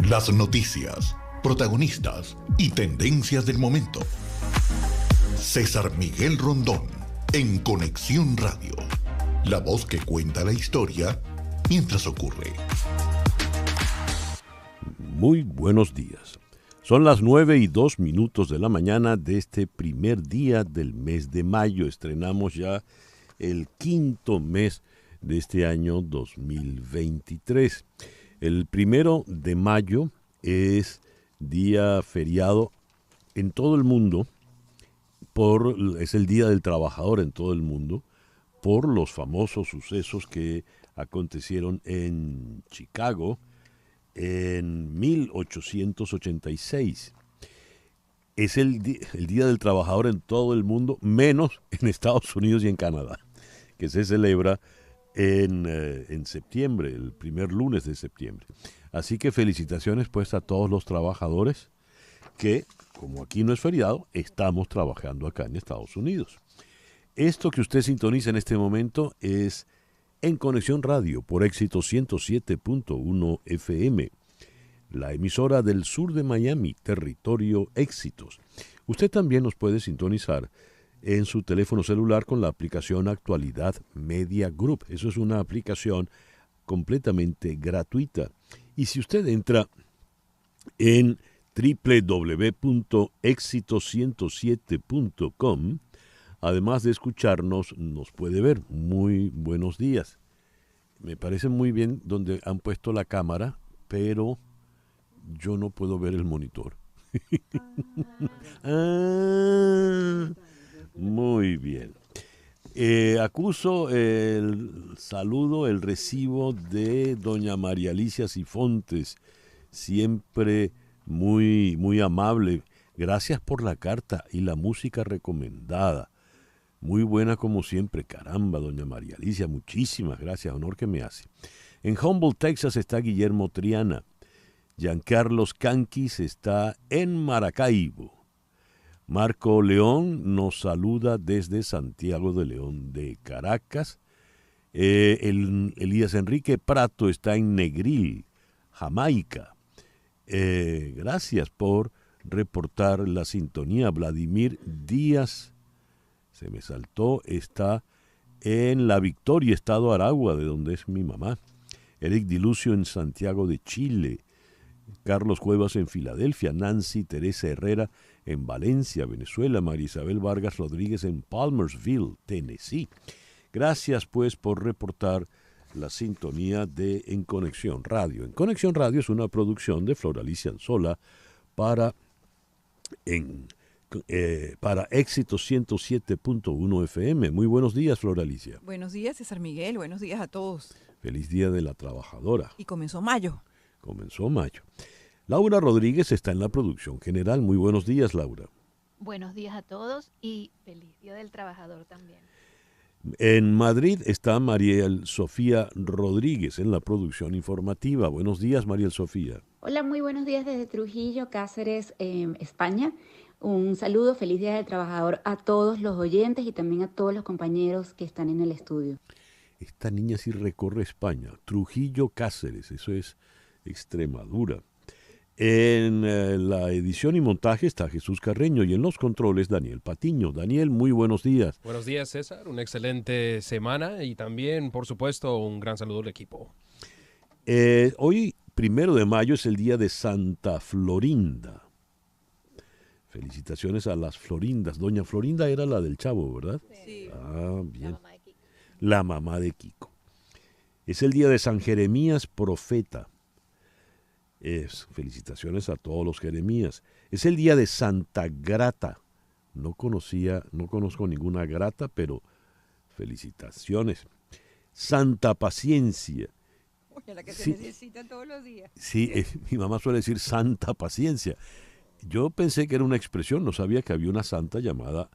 Las noticias, protagonistas y tendencias del momento. César Miguel Rondón, en Conexión Radio. La voz que cuenta la historia mientras ocurre. Muy buenos días. Son las 9:02 de la mañana de este primer día del mes de mayo. Estrenamos ya el quinto mes de este año 2023. El 1 de mayo es día feriado en todo el mundo, es el Día del Trabajador en todo el mundo, por los famosos sucesos que acontecieron en Chicago en 1886. Es el Día del Trabajador en todo el mundo, menos en Estados Unidos y en Canadá, que se celebra en septiembre, el primer lunes de septiembre. Así que felicitaciones pues a todos los trabajadores que, como aquí no es feriado, estamos trabajando acá en Estados Unidos. Esto que usted sintoniza en este momento es En Conexión Radio por Éxito 107.1 FM, la emisora del sur de Miami, territorio Éxitos. Usted también nos puede sintonizar en su teléfono celular con la aplicación Actualidad Media Group. Eso es una aplicación completamente gratuita. Y si usted entra en www.exito107.com, además de escucharnos, nos puede ver. Muy buenos días. Me parece muy bien donde han puesto la cámara, pero yo no puedo ver el monitor. Muy bien. Acuso el saludo, el recibo de doña María Alicia Sifontes, siempre muy, muy amable. Gracias por la carta y la música recomendada. Muy buena como siempre. Caramba, doña María Alicia, muchísimas gracias, honor que me hace. En Humboldt, Texas está Guillermo Triana. Giancarlos Canquis está en Maracaibo. Marco León nos saluda desde Santiago de León de Caracas. Elías Enrique Prato está en Negril, Jamaica. Gracias por reportar la sintonía. Vladimir Díaz, se me saltó, está en La Victoria, Estado Aragua, de donde es mi mamá. Eric Dilucio en Santiago de Chile. Carlos Cuevas en Filadelfia. Nancy Teresa Herrera en Valencia, Venezuela. María Isabel Vargas Rodríguez en Palmersville, Tennessee. Gracias pues por reportar la sintonía de En Conexión Radio. En Conexión Radio es una producción de Flor Alicia Anzola para Éxito 107.1 FM. Muy buenos días, Flor Alicia. Buenos días, César Miguel. Buenos días a todos. Feliz Día de la Trabajadora. Y comenzó mayo. Comenzó mayo. Laura Rodríguez está en la producción general. Muy buenos días, Laura. Buenos días a todos y feliz Día del Trabajador también. En Madrid está Mariel Sofía Rodríguez en la producción informativa. Buenos días, Mariel Sofía. Hola, muy buenos días desde Trujillo, Cáceres, España. Un saludo, feliz Día del Trabajador a todos los oyentes y también a todos los compañeros que están en el estudio. Esta niña sí recorre España. Trujillo, Cáceres, eso es Extremadura. En la edición y montaje está Jesús Carreño y en los controles Daniel Patiño. Daniel, muy buenos días. Buenos días, César. Una excelente semana y también, por supuesto, un gran saludo al equipo. Hoy, 1 de mayo, es el día de Santa Florinda. Felicitaciones a las Florindas. Doña Florinda era la del Chavo, ¿verdad? Sí. Ah, bien. La mamá de Kiko. La mamá de Kiko. Es el día de San Jeremías Profeta. Felicitaciones a todos los Jeremías. Es el día de Santa Grata. No conozco ninguna Grata, pero felicitaciones. Santa Paciencia. Oye, la que Sí. se necesita todos los días. Sí, mi mamá suele decir Santa Paciencia. Yo pensé que era una expresión, no sabía que había una santa llamada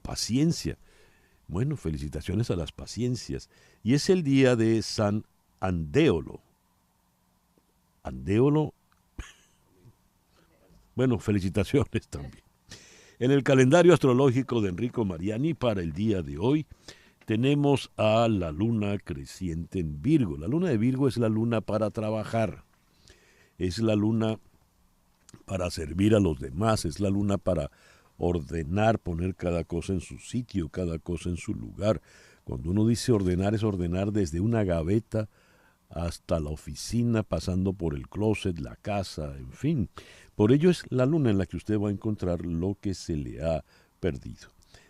Paciencia. Bueno, felicitaciones a las Paciencias. Y es el día de San Andéolo. Andéolo. Bueno, felicitaciones también. En el calendario astrológico de Enrico Mariani para el día de hoy tenemos a la luna creciente en Virgo. La luna de Virgo es la luna para trabajar. Es la luna para servir a los demás, es la luna para ordenar, poner cada cosa en su sitio, cada cosa en su lugar. Cuando uno dice ordenar, es ordenar desde una gaveta hasta la oficina, pasando por el closet, la casa, en fin. Por ello es la luna en la que usted va a encontrar lo que se le ha perdido.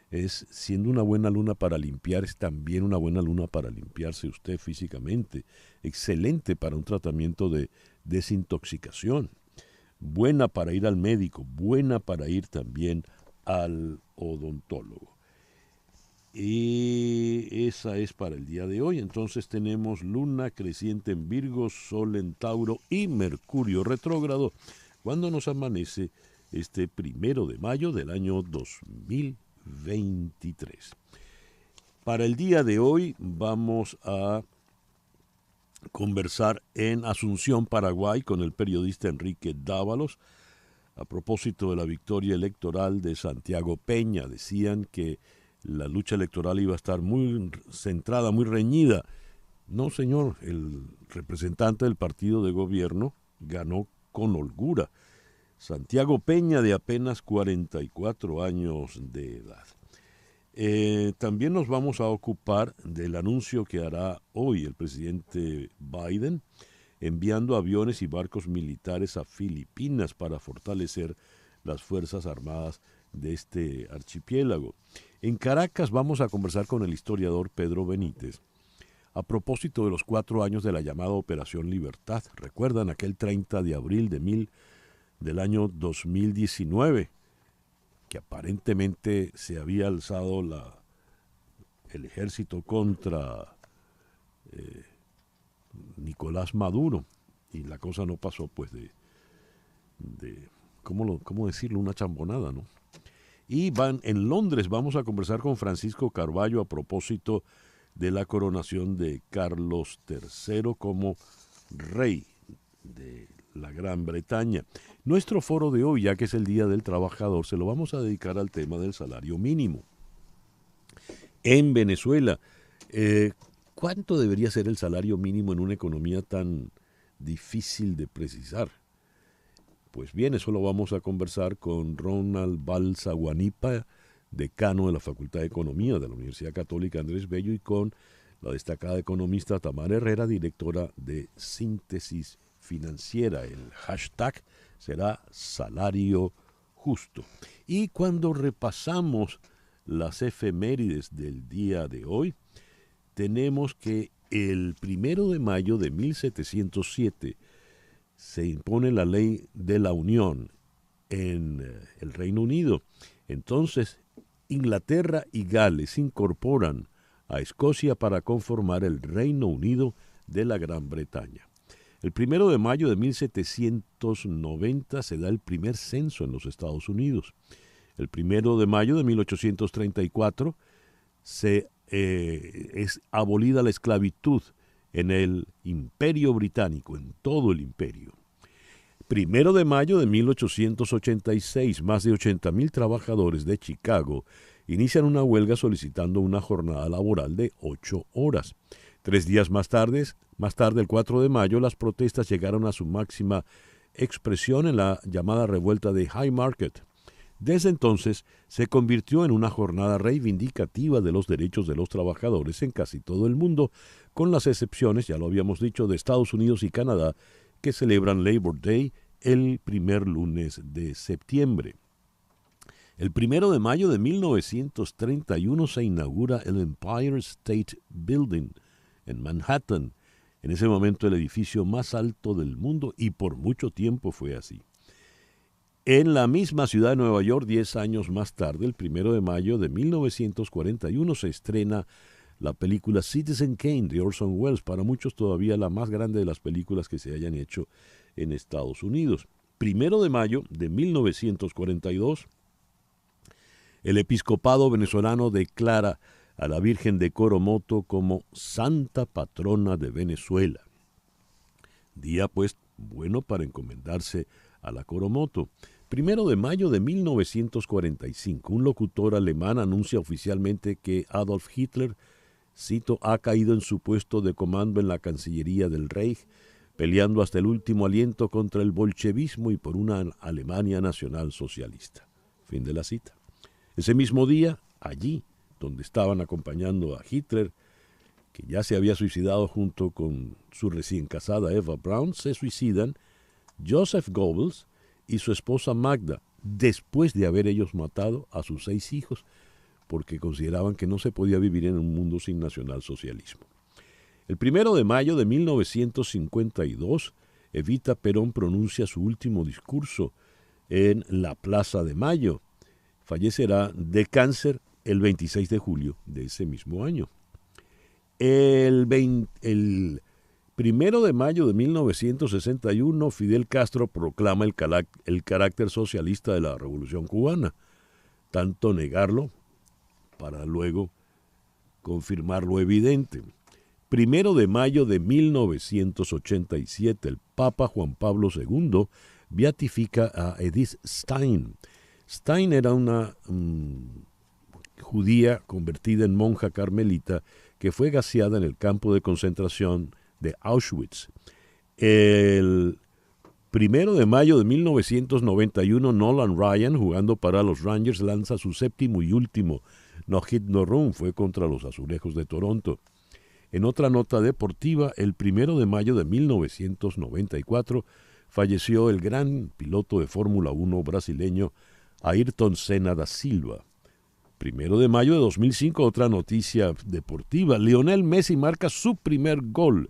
Es, siendo una buena luna para limpiar, es también una buena luna para limpiarse usted físicamente. Excelente para un tratamiento de desintoxicación. Buena para ir al médico, buena para ir también al odontólogo. Y esa es para el día de hoy. Entonces tenemos luna creciente en Virgo, sol en Tauro y Mercurio retrógrado cuando nos amanece este 1 de mayo del año 2023. Para el día de hoy vamos a conversar en Asunción, Paraguay, con el periodista Enrique Dávalos a propósito de la victoria electoral de Santiago Peña. Decían que la lucha electoral iba a estar muy centrada, muy reñida. No, señor, el representante del partido de gobierno ganó con holgura. Santiago Peña, de apenas 44 años de edad. También nos vamos a ocupar del anuncio que hará hoy el presidente Biden, enviando aviones y barcos militares a Filipinas para fortalecer las Fuerzas Armadas de este archipiélago. En Caracas vamos a conversar con el historiador Pedro Benítez a propósito de los 4 años de la llamada Operación Libertad. ¿Recuerdan aquel 30 de abril del año 2019? Que aparentemente se había alzado el ejército contra Nicolás Maduro, y la cosa no pasó pues de ¿cómo decirlo? Una chambonada, ¿no? Y en Londres vamos a conversar con Francisco Carballo a propósito de la coronación de Carlos III como rey de la Gran Bretaña. Nuestro foro de hoy, ya que es el Día del Trabajador, se lo vamos a dedicar al tema del salario mínimo. En Venezuela, ¿cuánto debería ser el salario mínimo en una economía tan difícil de precisar? Pues bien, eso lo vamos a conversar con Ronald Balsa Guanipa, decano de la Facultad de Economía de la Universidad Católica Andrés Bello, y con la destacada economista Tamara Herrera, directora de Síntesis Financiera. El hashtag será salario justo. Y cuando repasamos las efemérides del día de hoy, tenemos que el 1 de mayo de 1707 se impone la ley de la Unión en el Reino Unido. Entonces, Inglaterra y Gales incorporan a Escocia para conformar el Reino Unido de la Gran Bretaña. El 1 de mayo de 1790 se da el primer censo en los Estados Unidos. El 1 de mayo de 1834 es abolida la esclavitud en el Imperio Británico, en todo el imperio. 1 de mayo de 1886, más de 80,000 trabajadores de Chicago inician una huelga solicitando una jornada laboral de 8 horas. 3 días más tarde, el 4 de mayo, las protestas llegaron a su máxima expresión en la llamada revuelta de Haymarket. Desde entonces se convirtió en una jornada reivindicativa de los derechos de los trabajadores en casi todo el mundo, con las excepciones, ya lo habíamos dicho, de Estados Unidos y Canadá, que celebran Labor Day el primer lunes de septiembre. El 1 de mayo de 1931 se inaugura el Empire State Building en Manhattan, en ese momento el edificio más alto del mundo, y por mucho tiempo fue así. En la misma ciudad de Nueva York, 10 años más tarde, el 1 de mayo de 1941, se estrena la película Citizen Kane de Orson Welles, para muchos todavía la más grande de las películas que se hayan hecho en Estados Unidos. 1 de mayo de 1942, el episcopado venezolano declara a la Virgen de Coromoto como Santa Patrona de Venezuela. Día, pues, bueno para encomendarse a la Coromoto. 1 de mayo de 1945, un locutor alemán anuncia oficialmente que Adolf Hitler, cito, ha caído en su puesto de comando en la Cancillería del Reich peleando hasta el último aliento contra el bolchevismo y por una Alemania nacional socialista. Fin de la cita. Ese mismo día, allí, donde estaban acompañando a Hitler, que ya se había suicidado junto con su recién casada Eva Braun, se suicidan Joseph Goebbels y su esposa Magda, después de haber ellos matado a sus 6 hijos, porque consideraban que no se podía vivir en un mundo sin nacionalsocialismo. El 1 de mayo de 1952, Evita Perón pronuncia su último discurso en la Plaza de Mayo. Fallecerá de cáncer el 26 de julio de ese mismo año. El 1 de mayo de 1961, Fidel Castro proclama el carácter socialista de la Revolución Cubana. Tanto negarlo para luego confirmar lo evidente. 1 de mayo de 1987, el Papa Juan Pablo II beatifica a Edith Stein. Stein era una judía convertida en monja carmelita que fue gaseada en el campo de concentración de Auschwitz. El 1 de mayo de 1991, Nolan Ryan, jugando para los Rangers, lanza su séptimo y último no hit no run, fue contra los Azulejos de Toronto. En otra nota deportiva, el 1 de mayo de 1994 falleció el gran piloto de Fórmula 1 brasileño Ayrton Senna da Silva. 1 de mayo de 2005, otra noticia deportiva, Lionel Messi marca su primer gol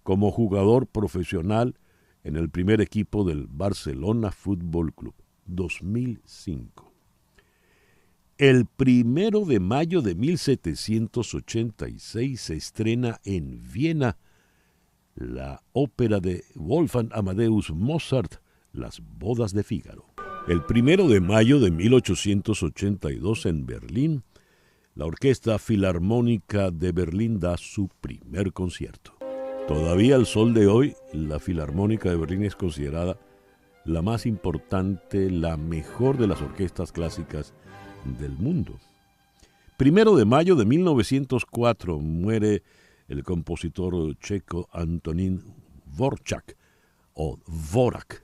como jugador profesional en el primer equipo del Barcelona Fútbol Club, 2005. El 1 de mayo de 1786 se estrena en Viena la ópera de Wolfgang Amadeus Mozart, Las bodas de Fígaro. El 1 de mayo de 1882 en Berlín, la Orquesta Filarmónica de Berlín da su primer concierto. Todavía al sol de hoy, la Filarmónica de Berlín es considerada la más importante, la mejor de las orquestas clásicas del mundo. 1 de mayo de 1904 muere el compositor checo Antonín Dvořák o Dvořák.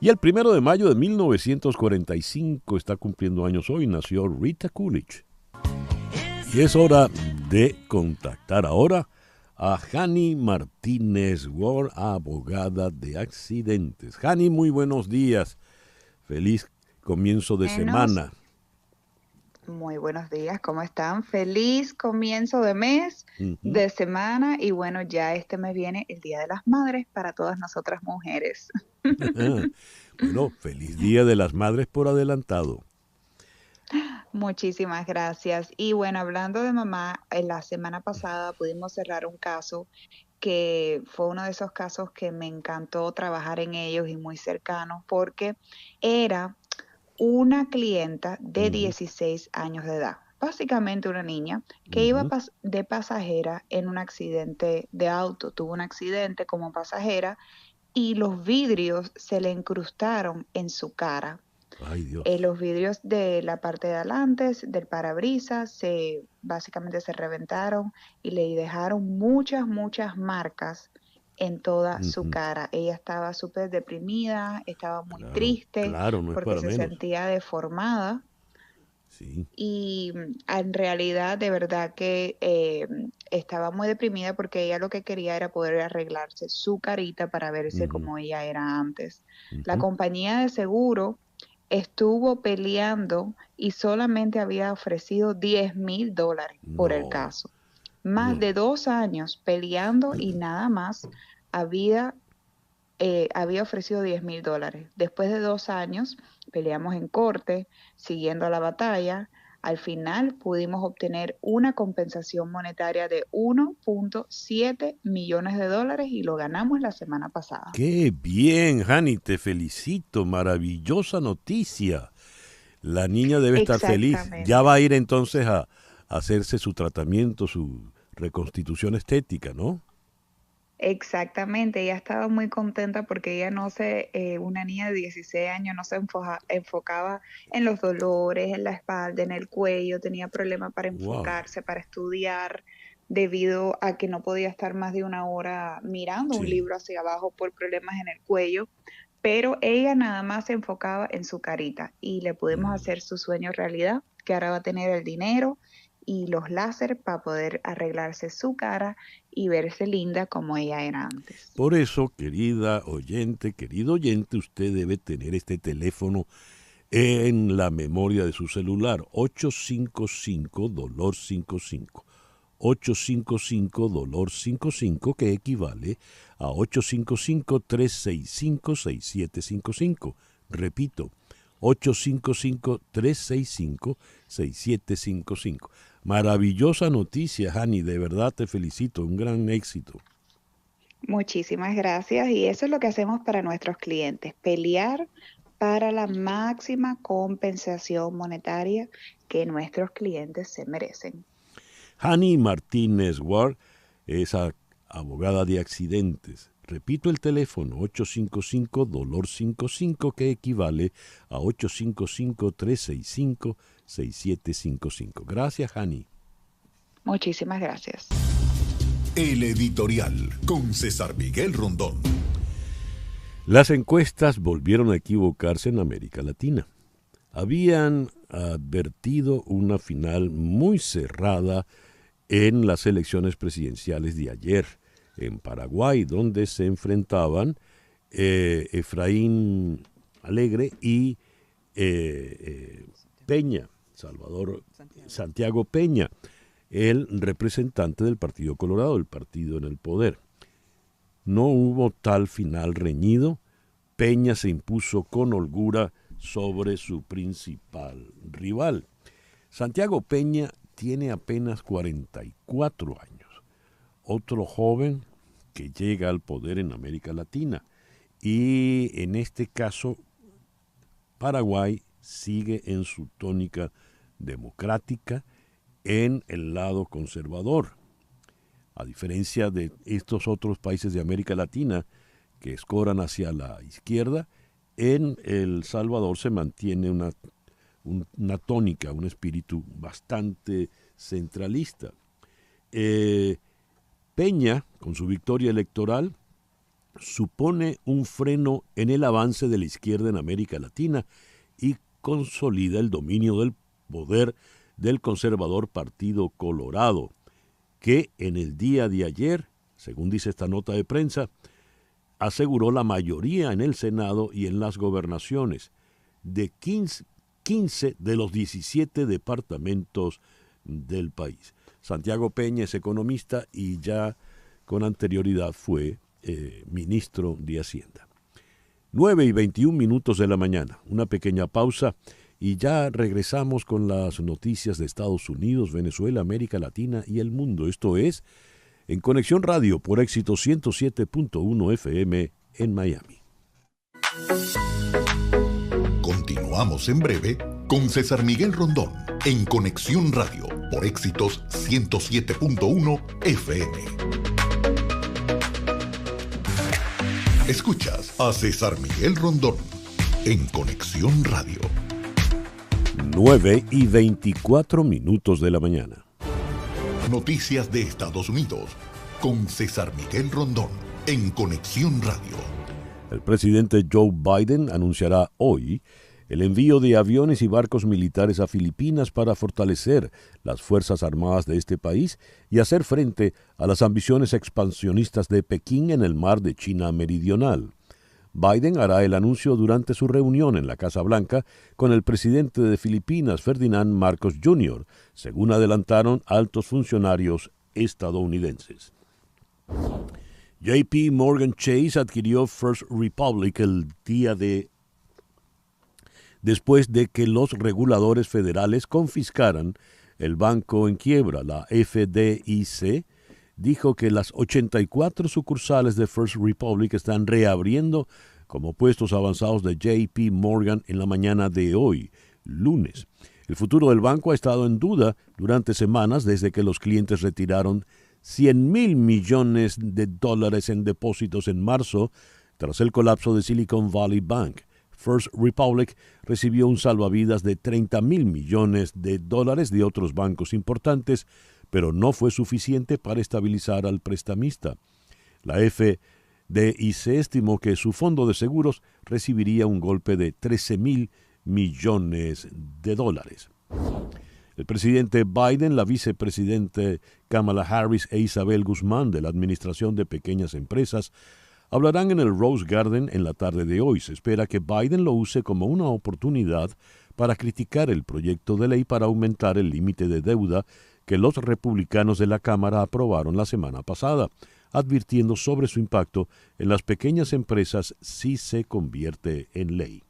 Y el 1 de mayo de 1945 está cumpliendo años hoy, nació Rita Coolidge. Y es hora de contactar ahora a Jani Martínez Ward, abogada de accidentes. Jani, muy buenos días. Feliz comienzo de semana. Muy buenos días, ¿cómo están? Feliz comienzo de mes, de semana, y bueno, ya este mes viene el Día de las Madres para todas nosotras mujeres. Bueno, feliz Día de las Madres por adelantado. Muchísimas gracias. Y bueno, hablando de mamá, en la semana pasada pudimos cerrar un caso que fue uno de esos casos que me encantó trabajar en ellos y muy cercanos, porque era una clienta de 16 años de edad, básicamente una niña que iba de pasajera en un accidente de auto, tuvo un accidente como pasajera y los vidrios se le incrustaron en su cara. Ay, Dios. Los vidrios de la parte de adelante, del parabrisas, básicamente se reventaron y le dejaron muchas marcas en toda su cara. Ella estaba súper deprimida, estaba muy triste, no porque se sentía deformada. Sí. Y en realidad, de verdad que estaba muy deprimida porque ella lo que quería era poder arreglarse su carita para verse como ella era antes. La compañía de seguro estuvo peleando y solamente había ofrecido $10,000 por el caso. Más de 2 años peleando y nada más había ofrecido $10,000. Después de 2 años peleamos en corte, siguiendo la batalla. Al final pudimos obtener una compensación monetaria de $1.7 millones y lo ganamos la semana pasada. ¡Qué bien, Jani! Te felicito. Maravillosa noticia. La niña debe estar feliz. Ya va a ir entonces a hacerse su tratamiento, su reconstitución estética, ¿no? Exactamente, ella estaba muy contenta porque ella una niña de 16 años no se enfocaba en los dolores, en la espalda, en el cuello, tenía problemas para enfocarse, para estudiar. debido a que no podía estar más de una hora mirando un Sí. libro hacia abajo por problemas en el cuello, pero ella nada más se enfocaba en su carita y le pudimos hacer su sueño realidad, que ahora va a tener el dinero y los láser para poder arreglarse su cara y verse linda como ella era antes. Por eso, querida oyente, querido oyente, usted debe tener este teléfono en la memoria de su celular, 855-DOLOR55. 855-DOLOR55, que equivale a 855-365-6755. Repito, 855-365-6755. Maravillosa noticia, Hani, de verdad te felicito, un gran éxito. Muchísimas gracias y eso es lo que hacemos para nuestros clientes, pelear para la máxima compensación monetaria que nuestros clientes se merecen. Hani Martínez Ward es abogada de accidentes. Repito el teléfono, 855-DOLOR55, que equivale a 855-365-6755. Gracias, Hani. Muchísimas gracias. El editorial con César Miguel Rondón. Las encuestas volvieron a equivocarse en América Latina. Habían advertido una final muy cerrada en las elecciones presidenciales de ayer en Paraguay, donde se enfrentaban Efraín Alegre y Peña, Santiago Peña, el representante del Partido Colorado, el partido en el poder. No hubo tal final reñido. Peña se impuso con holgura sobre su principal rival. Santiago Peña tiene apenas 44 años. Otro joven que llega al poder en América Latina. Y en este caso, Paraguay sigue en su tónica democrática en el lado conservador. A diferencia de estos otros países de América Latina que escoran hacia la izquierda, en El Salvador se mantiene una tónica, un espíritu bastante centralista. Peña, con su victoria electoral, supone un freno en el avance de la izquierda en América Latina y consolida el dominio del poder del conservador Partido Colorado, que en el día de ayer, según dice esta nota de prensa, aseguró la mayoría en el Senado y en las gobernaciones de 15 de los 17 departamentos del país. Santiago Peña es economista y ya con anterioridad fue ministro de Hacienda. 9:21 de la mañana, una pequeña pausa y ya regresamos con las noticias de Estados Unidos, Venezuela, América Latina y el mundo. Esto es En Conexión Radio por Éxito 107.1 FM en Miami. Continuamos en breve con César Miguel Rondón en Conexión Radio por Éxitos 107.1 FM. Escuchas a César Miguel Rondón en Conexión Radio. 9:24 de la mañana. Noticias de Estados Unidos con César Miguel Rondón en Conexión Radio. El presidente Joe Biden anunciará hoy el envío de aviones y barcos militares a Filipinas para fortalecer las Fuerzas Armadas de este país y hacer frente a las ambiciones expansionistas de Pekín en el mar de China Meridional. Biden hará el anuncio durante su reunión en la Casa Blanca con el presidente de Filipinas, Ferdinand Marcos Jr., según adelantaron altos funcionarios estadounidenses. JP Morgan Chase adquirió First Republic después de que los reguladores federales confiscaran el banco en quiebra. La FDIC dijo que las 84 sucursales de First Republic están reabriendo como puestos avanzados de JP Morgan en la mañana de hoy, lunes. El futuro del banco ha estado en duda durante semanas desde que los clientes retiraron $100,000 millones en depósitos en marzo tras el colapso de Silicon Valley Bank. First Republic recibió un salvavidas de $30,000 millones de otros bancos importantes, pero no fue suficiente para estabilizar al prestamista. La FDIC estimó que su fondo de seguros recibiría un golpe de $13,000 millones. El presidente Biden, la vicepresidente Kamala Harris e Isabel Guzmán de la Administración de Pequeñas Empresas hablarán en el Rose Garden en la tarde de hoy. Se espera que Biden lo use como una oportunidad para criticar el proyecto de ley para aumentar el límite de deuda que los republicanos de la Cámara aprobaron la semana pasada, advirtiendo sobre su impacto en las pequeñas empresas si se convierte en ley.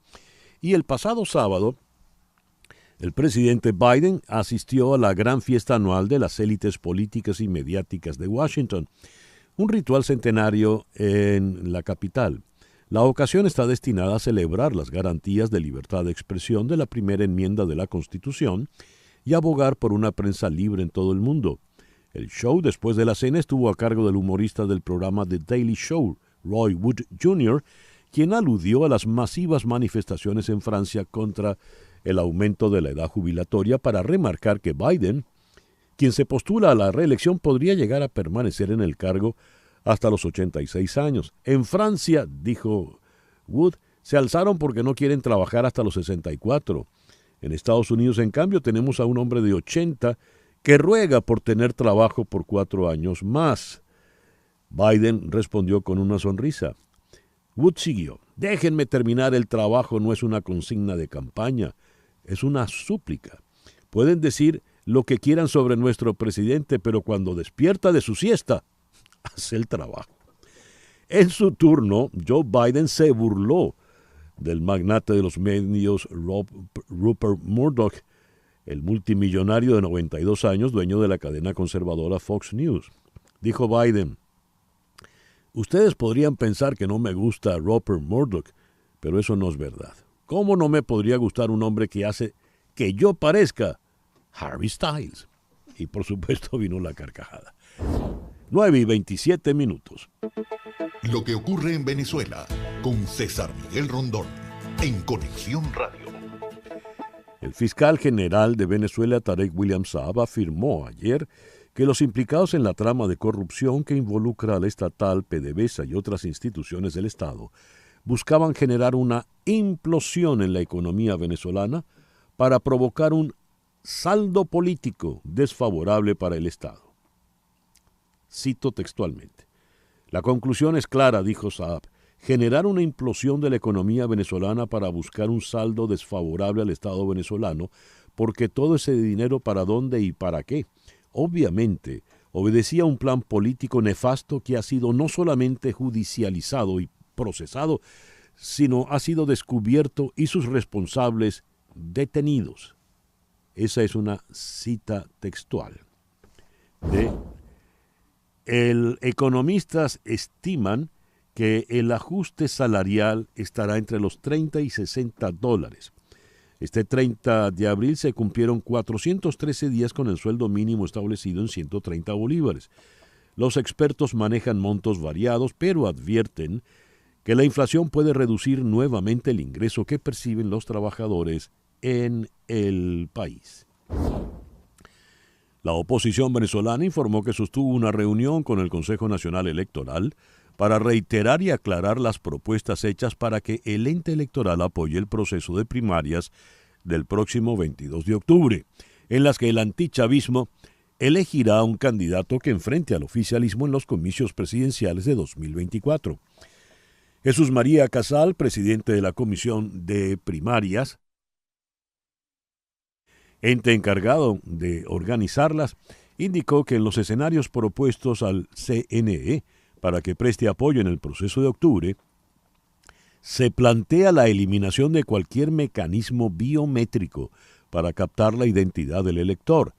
Y el pasado sábado, el presidente Biden asistió a la gran fiesta anual de las élites políticas y mediáticas de Washington, un ritual centenario en la capital. La ocasión está destinada a celebrar las garantías de libertad de expresión de la primera enmienda de la Constitución y abogar por una prensa libre en todo el mundo. El show después de la cena estuvo a cargo del humorista del programa The Daily Show, Roy Wood Jr., quien aludió a las masivas manifestaciones en Francia contra el aumento de la edad jubilatoria para remarcar que Biden, quien se postula a la reelección, podría llegar a permanecer en el cargo hasta los 86 años. En Francia, dijo Wood, se alzaron porque no quieren trabajar hasta los 64. En Estados Unidos, en cambio, tenemos a un hombre de 80 que ruega por tener trabajo por 4 años más. Biden respondió con una sonrisa. Wood siguió. Déjenme terminar el trabajo, no es una consigna de campaña, es una súplica. Pueden decir lo que quieran sobre nuestro presidente, pero cuando despierta de su siesta, hace el trabajo. En su turno, Joe Biden se burló del magnate de los medios Rupert Murdoch, el multimillonario de 92 años, dueño de la cadena conservadora Fox News. Dijo Biden, ustedes podrían pensar que no me gusta Rupert Murdoch, pero eso no es verdad. ¿Cómo no me podría gustar un hombre que hace que yo parezca Harry Styles? Y por supuesto vino la carcajada. 9:27. Lo que ocurre en Venezuela con César Miguel Rondón en Conexión Radio. El fiscal general de Venezuela, Tarek William Saab, afirmó ayer que los implicados en la trama de corrupción que involucra al estatal, PDVSA y otras instituciones del Estado buscaban generar una implosión en la economía venezolana para provocar un saldo político desfavorable para el Estado. Cito textualmente. La conclusión es clara, dijo Saab, generar una implosión de la economía venezolana para buscar un saldo desfavorable al Estado venezolano, porque todo ese dinero para dónde y para qué, obviamente, obedecía a un plan político nefasto que ha sido no solamente judicializado y procesado, sino ha sido descubierto y sus responsables detenidos. Esa es una cita textual. Economistas estiman que el ajuste salarial estará entre los $30 y $60. Este 30 de abril se cumplieron 413 días con el sueldo mínimo establecido en 130 bolívares. Los expertos manejan montos variados, pero advierten que la inflación puede reducir nuevamente el ingreso que perciben los trabajadores en el país. La oposición venezolana informó que sostuvo una reunión con el Consejo Nacional Electoral para reiterar y aclarar las propuestas hechas para que el ente electoral apoye el proceso de primarias del próximo 22 de octubre, en las que el antichavismo elegirá a un candidato que enfrente al oficialismo en los comicios presidenciales de 2024. Jesús María Casal, presidente de la Comisión de Primarias, ente encargado de organizarlas, indicó que en los escenarios propuestos al CNE para que preste apoyo en el proceso de octubre, se plantea la eliminación de cualquier mecanismo biométrico para captar la identidad del elector,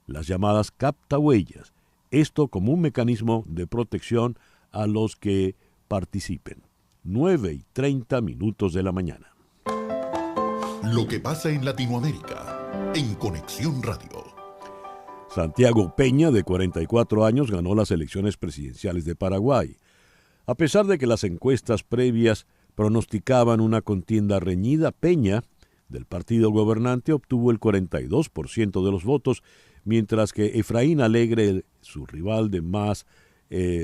las llamadas captahuellas, esto como un mecanismo de protección a los que participen. 9:30 de la mañana. Lo que pasa en Latinoamérica, en Conexión Radio. Santiago Peña, de 44 años, ganó las elecciones presidenciales de Paraguay. A pesar de que las encuestas previas pronosticaban una contienda reñida, Peña, del partido gobernante, obtuvo el 42% de los votos, mientras que Efraín Alegre, su rival de más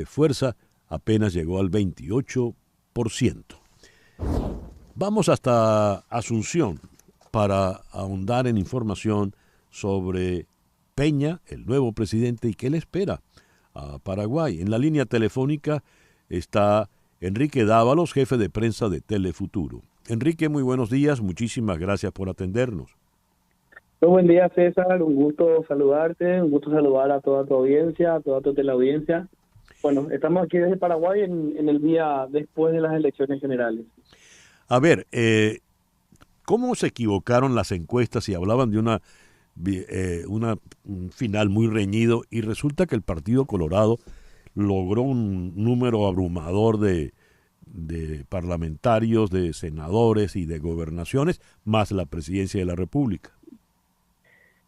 fuerza, apenas llegó al 28%. Vamos hasta Asunción para ahondar en información sobre Peña, el nuevo presidente, y qué le espera a Paraguay. En la línea telefónica está Enrique Dávalos, jefe de prensa de Telefuturo. Enrique, muy buenos días, muchísimas gracias por atendernos. Muy buen día, César, un gusto saludarte, un gusto saludar a toda tu audiencia, a toda tu teleaudiencia. Bueno, estamos aquí desde Paraguay en el día después de las elecciones generales. A ver, ¿cómo se equivocaron las encuestas y hablaban de un final muy reñido y resulta que el Partido Colorado logró un número abrumador de parlamentarios, de senadores y de gobernaciones, más la presidencia de la República?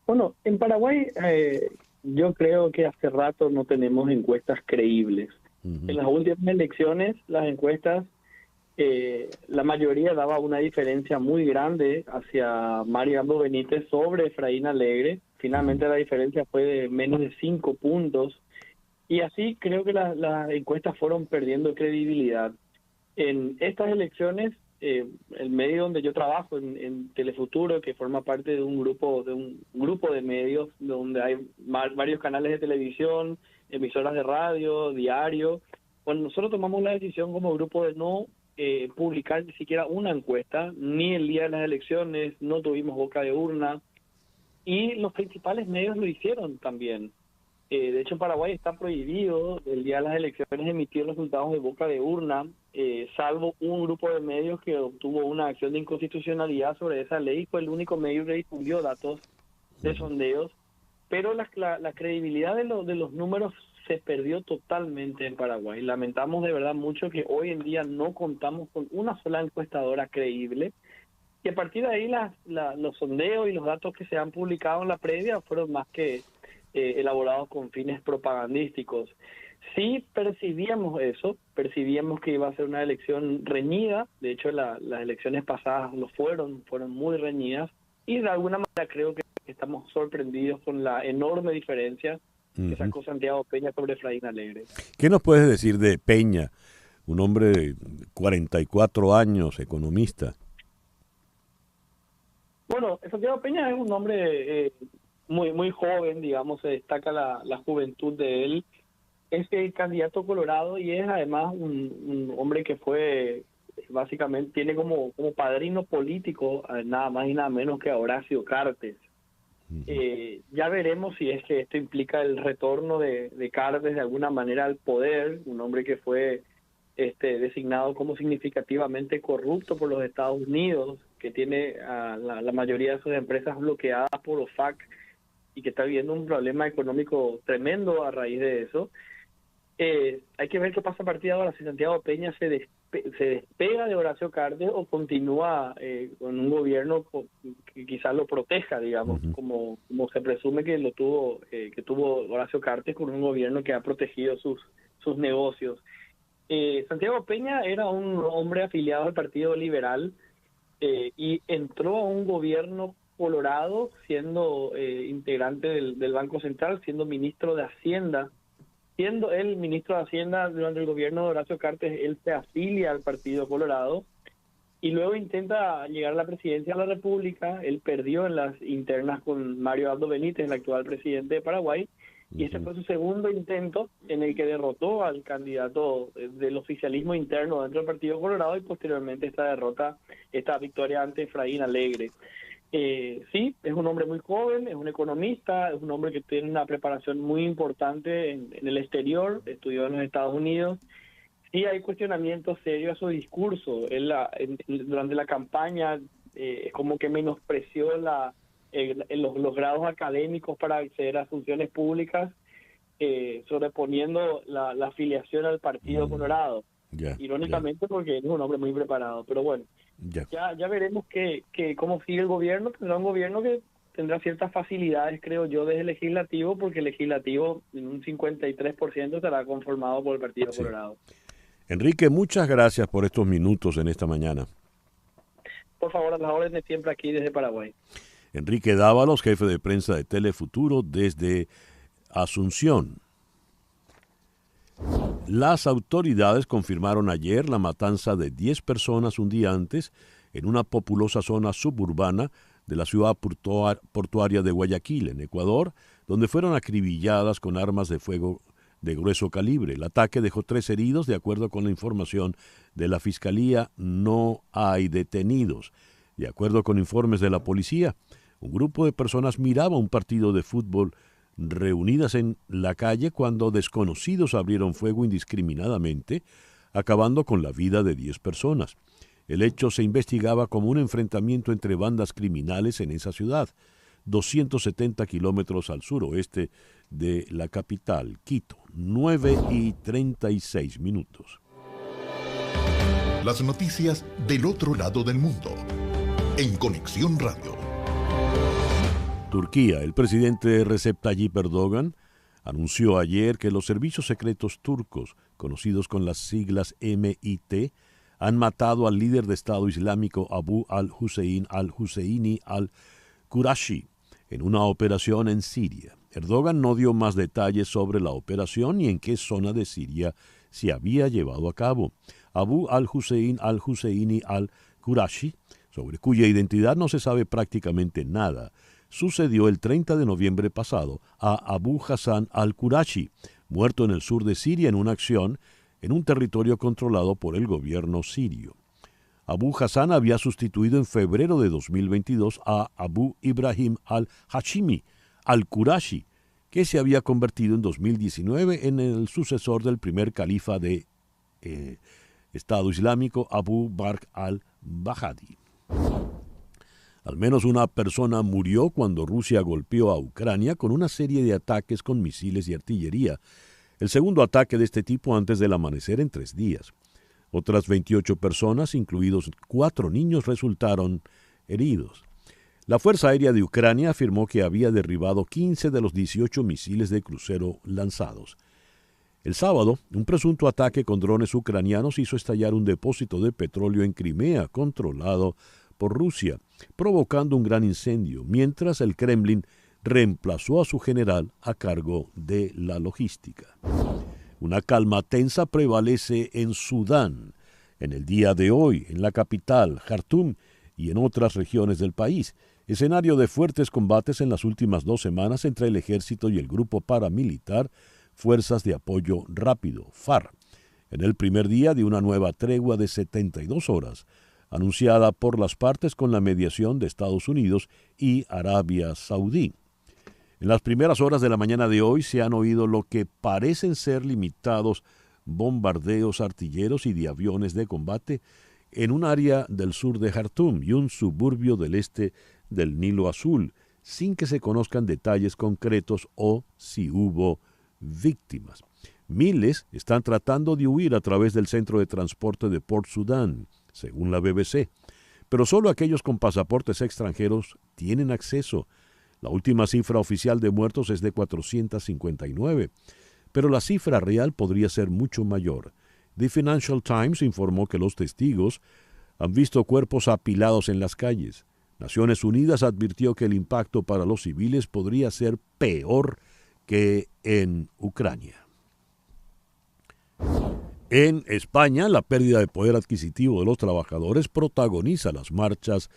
Bueno, en Paraguay yo creo que hace rato no tenemos encuestas creíbles. En las últimas elecciones, las encuestas, la mayoría daba una diferencia muy grande hacia Mario Abdo Benítez sobre Efraín Alegre. Finalmente la diferencia fue de menos de 5 puntos. Y así creo que las encuestas fueron perdiendo credibilidad. En estas elecciones, el medio donde yo trabajo, en Telefuturo, que forma parte de un grupo de medios donde hay varios canales de televisión, emisoras de radio, diario. Bueno, nosotros tomamos la decisión como grupo de no publicar ni siquiera una encuesta, ni el día de las elecciones, no tuvimos boca de urna, y los principales medios lo hicieron también. De hecho, en Paraguay está prohibido el día de las elecciones emitir resultados de boca de urna, salvo un grupo de medios que obtuvo una acción de inconstitucionalidad sobre esa ley. Fue el único medio que difundió datos de sondeos, pero la credibilidad de los números se perdió totalmente en Paraguay. Lamentamos de verdad mucho que hoy en día no contamos con una sola encuestadora creíble, y a partir de ahí los sondeos y los datos que se han publicado en la previa fueron más que elaborados con fines propagandísticos. Sí percibíamos eso, percibíamos que iba a ser una elección reñida. De hecho, las elecciones pasadas lo fueron muy reñidas, y de alguna manera creo que estamos sorprendidos con la enorme diferencia que sacó Santiago Peña sobre Efraín Alegre. ¿Qué nos puedes decir de Peña, un hombre de 44 años, economista? Bueno, Santiago Peña es un hombre muy joven, digamos, se destaca la juventud de él. Es el candidato colorado y es además un hombre que fue, básicamente, tiene como padrino político nada más y nada menos que a Horacio Cartes. Ya veremos si es que esto implica el retorno de Cartes de alguna manera al poder, un hombre que fue designado como significativamente corrupto por los Estados Unidos, que tiene a la mayoría de sus empresas bloqueadas por OFAC y que está viviendo un problema económico tremendo a raíz de eso. Hay que ver qué pasa a partir de ahora, si Santiago Peña se despega de Horacio Cartes o continúa con un gobierno que quizás lo proteja, digamos, como se presume que tuvo Horacio Cartes, con un gobierno que ha protegido sus negocios. Santiago Peña era un hombre afiliado al Partido Liberal y entró a un gobierno colorado siendo integrante del Banco Central, siendo ministro de Hacienda. Siendo él ministro de Hacienda durante el gobierno de Horacio Cartes, él se afilia al Partido Colorado y luego intenta llegar a la presidencia de la República. Él perdió en las internas con Mario Abdo Benítez, el actual presidente de Paraguay, y este fue su segundo intento en el que derrotó al candidato del oficialismo interno dentro del Partido Colorado, y posteriormente esta victoria ante Efraín Alegre. Sí, es un hombre muy joven, es un economista, es un hombre que tiene una preparación muy importante en el exterior, estudió en los Estados Unidos. Sí hay cuestionamientos serios a su discurso. Él durante la campaña como que menospreció los grados académicos para acceder a funciones públicas, sobreponiendo la afiliación al Partido Colorado. Irónicamente, porque es un hombre muy preparado, pero bueno. Ya veremos cómo sigue el gobierno. Tendrá un gobierno que tendrá ciertas facilidades, creo yo, desde el legislativo, porque el legislativo en un 53% estará conformado por el Partido Colorado. Enrique, muchas gracias por estos minutos en esta mañana. Por favor, a las órdenes siempre aquí desde Paraguay. Enrique Dávalos, jefe de prensa de Telefuturo desde Asunción. Las autoridades confirmaron ayer la matanza de 10 personas un día antes en una populosa zona suburbana de la ciudad portuaria de Guayaquil, en Ecuador, donde fueron acribilladas con armas de fuego de grueso calibre. El ataque dejó 3 heridos, de acuerdo con la información de la Fiscalía. No hay detenidos. De acuerdo con informes de la policía, un grupo de personas miraba un partido de fútbol reunidas en la calle cuando desconocidos abrieron fuego indiscriminadamente, acabando con la vida de 10 personas. El hecho se investigaba como un enfrentamiento entre bandas criminales en esa ciudad, 270 kilómetros al suroeste de la capital, Quito, 9:36. Las noticias del otro lado del mundo, en Conexión Radio. Turquía. El presidente Recep Tayyip Erdogan anunció ayer que los servicios secretos turcos, conocidos con las siglas MIT, han matado al líder de Estado Islámico Abu al-Hussein al-Husseini al-Qurashi en una operación en Siria. Erdogan no dio más detalles sobre la operación ni en qué zona de Siria se había llevado a cabo. Abu al-Hussein al-Husseini al-Qurashi, sobre cuya identidad no se sabe prácticamente nada, sucedió el 30 de noviembre pasado a Abu Hassan al-Qurashi, muerto en el sur de Siria en una acción en un territorio controlado por el gobierno sirio. Abu Hassan había sustituido en febrero de 2022 a Abu Ibrahim al-Hashimi al-Qurashi, que se había convertido en 2019 en el sucesor del primer califa de Estado Islámico, Abu Bakr al-Baghdadi. Al menos una persona murió cuando Rusia golpeó a Ucrania con una serie de ataques con misiles y artillería, el segundo ataque de este tipo antes del amanecer en 3 días. Otras 28 personas, incluidos 4 niños, resultaron heridos. La Fuerza Aérea de Ucrania afirmó que había derribado 15 de los 18 misiles de crucero lanzados. El sábado, un presunto ataque con drones ucranianos hizo estallar un depósito de petróleo en Crimea, controlado por Rusia, provocando un gran incendio, mientras el Kremlin reemplazó a su general a cargo de la logística. Una calma tensa prevalece en Sudán. En el día de hoy, en la capital, Jartum, y en otras regiones del país, escenario de fuertes combates en las últimas 2 semanas entre el ejército y el grupo paramilitar Fuerzas de Apoyo Rápido, FARC, en el primer día de una nueva tregua de 72 horas, anunciada por las partes con la mediación de Estados Unidos y Arabia Saudí. En las primeras horas de la mañana de hoy se han oído lo que parecen ser limitados bombardeos artilleros y de aviones de combate en un área del sur de Jartum y un suburbio del este del Nilo Azul, sin que se conozcan detalles concretos o si hubo víctimas. Miles están tratando de huir a través del centro de transporte de Port Sudán, según la BBC, pero solo aquellos con pasaportes extranjeros tienen acceso. La última cifra oficial de muertos es de 459, pero la cifra real podría ser mucho mayor. The Financial Times informó que los testigos han visto cuerpos apilados en las calles. Naciones Unidas advirtió que el impacto para los civiles podría ser peor que en Ucrania. En España, la pérdida de poder adquisitivo de los trabajadores protagoniza las marchas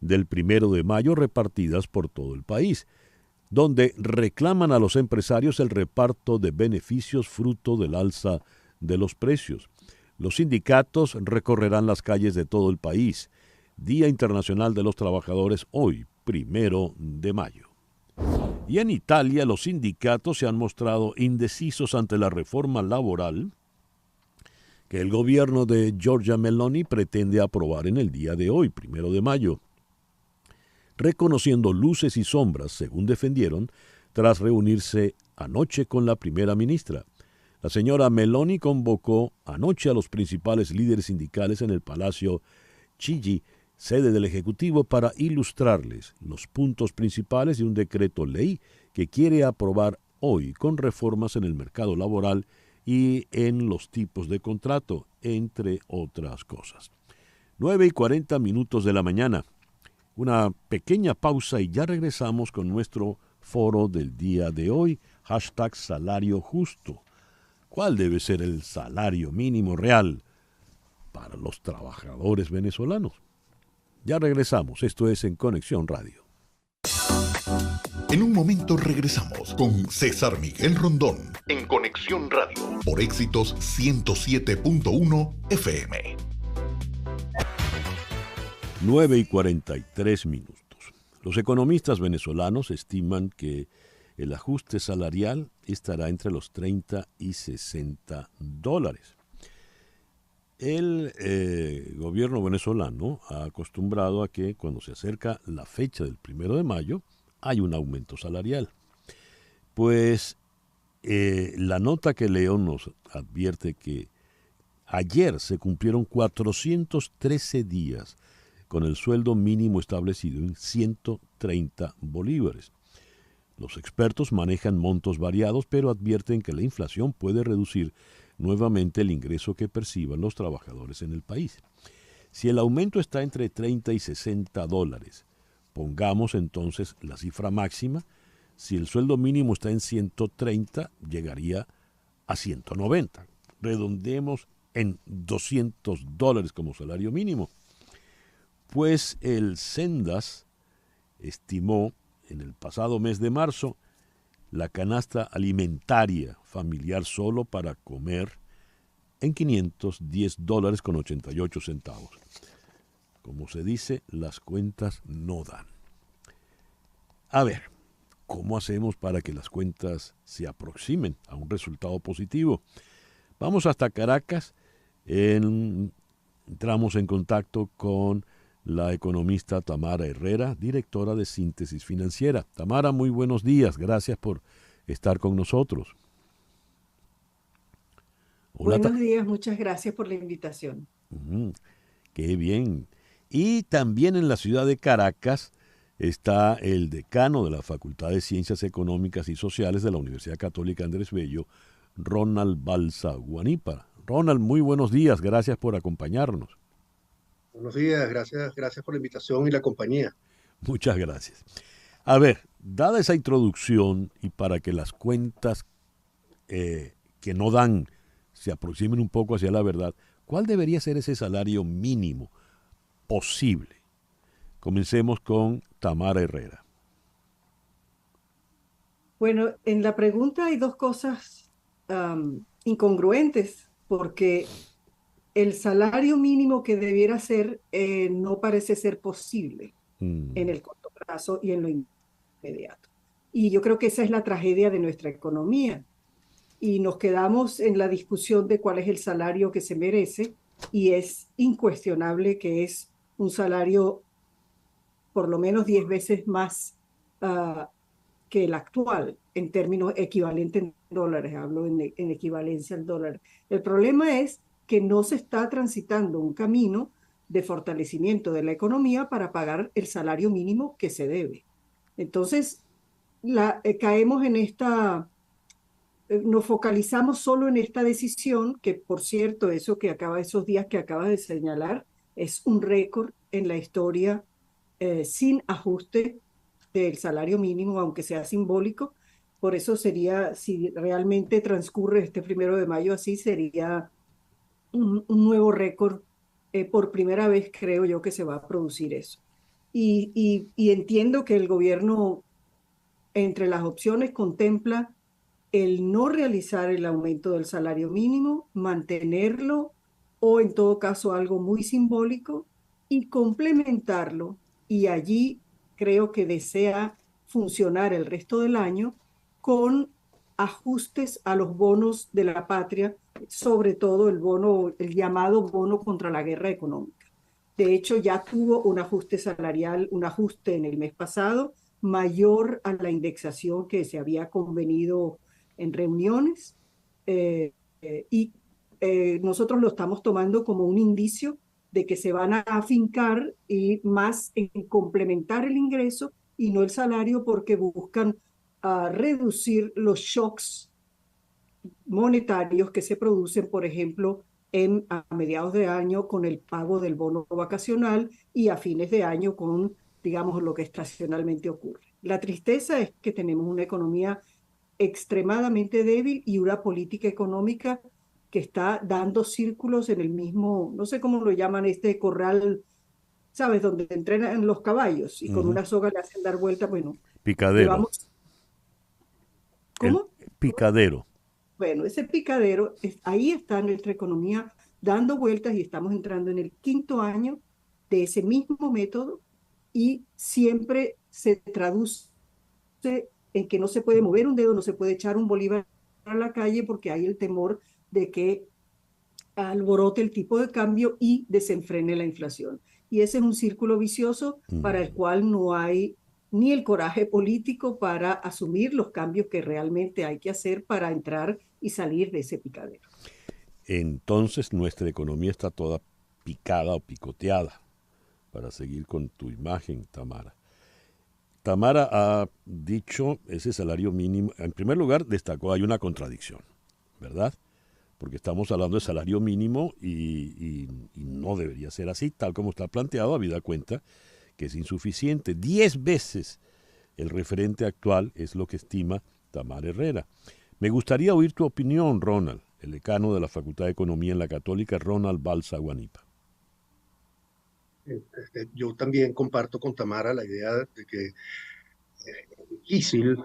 del 1 de mayo repartidas por todo el país, donde reclaman a los empresarios el reparto de beneficios fruto del alza de los precios. Los sindicatos recorrerán las calles de todo el país. Día Internacional de los Trabajadores hoy, 1 de mayo. Y en Italia, los sindicatos se han mostrado indecisos ante la reforma laboral que el gobierno de Giorgia Meloni pretende aprobar en el día de hoy, 1 de mayo. Reconociendo luces y sombras, según defendieron, tras reunirse anoche con la primera ministra. La señora Meloni convocó anoche a los principales líderes sindicales en el Palacio Chigi, sede del Ejecutivo, para ilustrarles los puntos principales de un decreto ley que quiere aprobar hoy con reformas en el mercado laboral y en los tipos de contrato, entre otras cosas. 9:40 de la mañana. Una pequeña pausa y ya regresamos con nuestro foro del día de hoy, hashtag salario justo. ¿Cuál debe ser el salario mínimo real para los trabajadores venezolanos? Ya regresamos, esto es En Conexión Radio. En un momento regresamos con César Miguel Rondón en Conexión Radio por Éxitos 107.1 FM. 9:43. Los economistas venezolanos estiman que el ajuste salarial estará entre los 30 y 60 dólares. El gobierno venezolano ha acostumbrado a que cuando se acerca la fecha del 1 de mayo hay un aumento salarial. Pues la nota que leo nos advierte que ayer se cumplieron 413 días con el sueldo mínimo establecido en 130 bolívares. Los expertos manejan montos variados, pero advierten que la inflación puede reducir nuevamente el ingreso que perciban los trabajadores en el país. Si el aumento está entre 30 y 60 dólares, pongamos entonces la cifra máxima. Si el sueldo mínimo está en 130, llegaría a 190. Redondemos en 200 dólares como salario mínimo. Pues el Sendas estimó en el pasado mes de marzo la canasta alimentaria familiar solo para comer en 510 dólares con 88 centavos. Como se dice, las cuentas no dan. A ver, ¿cómo hacemos para que las cuentas se aproximen a un resultado positivo? Vamos hasta Caracas, entramos en contacto con la economista Tamara Herrera, directora de Síntesis Financiera. Tamara, muy buenos días, gracias por estar con nosotros. Hola, buenos días, muchas gracias por la invitación. Qué bien. Y también en la ciudad de Caracas está el decano de la Facultad de Ciencias Económicas y Sociales de la Universidad Católica Andrés Bello, Ronald Balsa Guanipa. Ronald, muy buenos días, gracias por acompañarnos. Buenos días, gracias por la invitación y la compañía. Muchas gracias. A ver, dada esa introducción y para que las cuentas que no dan se aproximen un poco hacia la verdad, ¿cuál debería ser ese salario mínimo posible? Comencemos con Tamara Herrera. Bueno, en la pregunta hay dos cosas incongruentes, porque el salario mínimo que debiera ser no parece ser posible en el corto plazo y en lo inmediato. Y yo creo que esa es la tragedia de nuestra economía. Y nos quedamos en la discusión de cuál es el salario que se merece, y es incuestionable que es un salario por lo menos 10 veces más que el actual, en términos equivalentes en dólares, hablo en equivalencia al dólar. El problema es que no se está transitando un camino de fortalecimiento de la economía para pagar el salario mínimo que se debe. Entonces, caemos en nos focalizamos solo en esta decisión, que por cierto, esos días que acabas de señalar, es un récord en la historia sin ajuste del salario mínimo, aunque sea simbólico. Por eso sería, si realmente transcurre este 1 de mayo así, sería un nuevo récord. Por primera vez creo yo que se va a producir eso. Y entiendo que el gobierno, entre las opciones, contempla el no realizar el aumento del salario mínimo, mantenerlo o en todo caso algo muy simbólico y complementarlo, y allí creo que desea funcionar el resto del año con ajustes a los bonos de la patria, sobre todo el llamado bono contra la guerra económica. De hecho, ya tuvo un ajuste salarial, un ajuste en el mes pasado, mayor a la indexación que se había convenido en reuniones, y nosotros lo estamos tomando como un indicio de que se van a afincar y más en complementar el ingreso y no el salario, porque buscan reducir los shocks monetarios que se producen, por ejemplo, a mediados de año con el pago del bono vacacional y a fines de año con digamos, lo que estacionalmente ocurre. La tristeza es que tenemos una economía extremadamente débil y una política económica que está dando círculos en el mismo, no sé cómo lo llaman, este corral, ¿sabes? Donde entrenan los caballos y con una soga le hacen dar vuelta. Bueno, Picadero. llevamos... ¿Cómo? El picadero. Bueno, ese picadero, ahí está nuestra economía dando vueltas y estamos entrando en el 5º año de ese mismo método y siempre se traduce en que no se puede mover un dedo, no se puede echar un bolívar a la calle porque hay el temor de que alborote el tipo de cambio y desenfrene la inflación. Y ese es un círculo vicioso para el cual no hay ni el coraje político para asumir los cambios que realmente hay que hacer para entrar y salir de ese picadero. Entonces nuestra economía está toda picada o picoteada, para seguir con tu imagen, Tamara. Tamara ha dicho ese salario mínimo. En primer lugar, destacó, hay una contradicción, ¿verdad? Porque estamos hablando de salario mínimo y no debería ser así, tal como está planteado, habida cuenta que es insuficiente. 10 veces el referente actual es lo que estima Tamara Herrera. Me gustaría oír tu opinión, Ronald, el decano de la Facultad de Economía en la Católica, Ronald Balsa Guanipa. Yo también comparto con Tamara la idea de que es difícil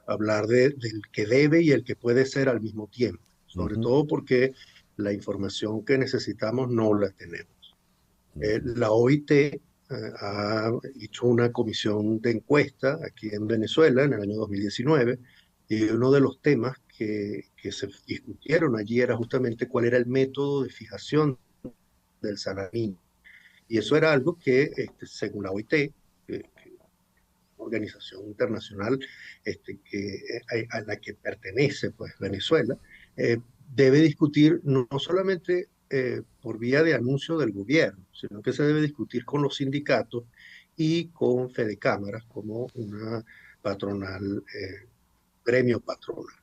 hablar del que debe y el que puede ser al mismo tiempo, sobre todo porque la información que necesitamos no la tenemos. La OIT ha hecho una comisión de encuesta aquí en Venezuela en el año 2019 y uno de los temas que se discutieron allí era justamente cuál era el método de fijación del salario mínimo. Y eso era algo que, según la OIT, organización internacional a la que pertenece pues, Venezuela, debe discutir no solamente por vía de anuncio del gobierno, sino que se debe discutir con los sindicatos y con Fedecámaras como una patronal, gremio patronal.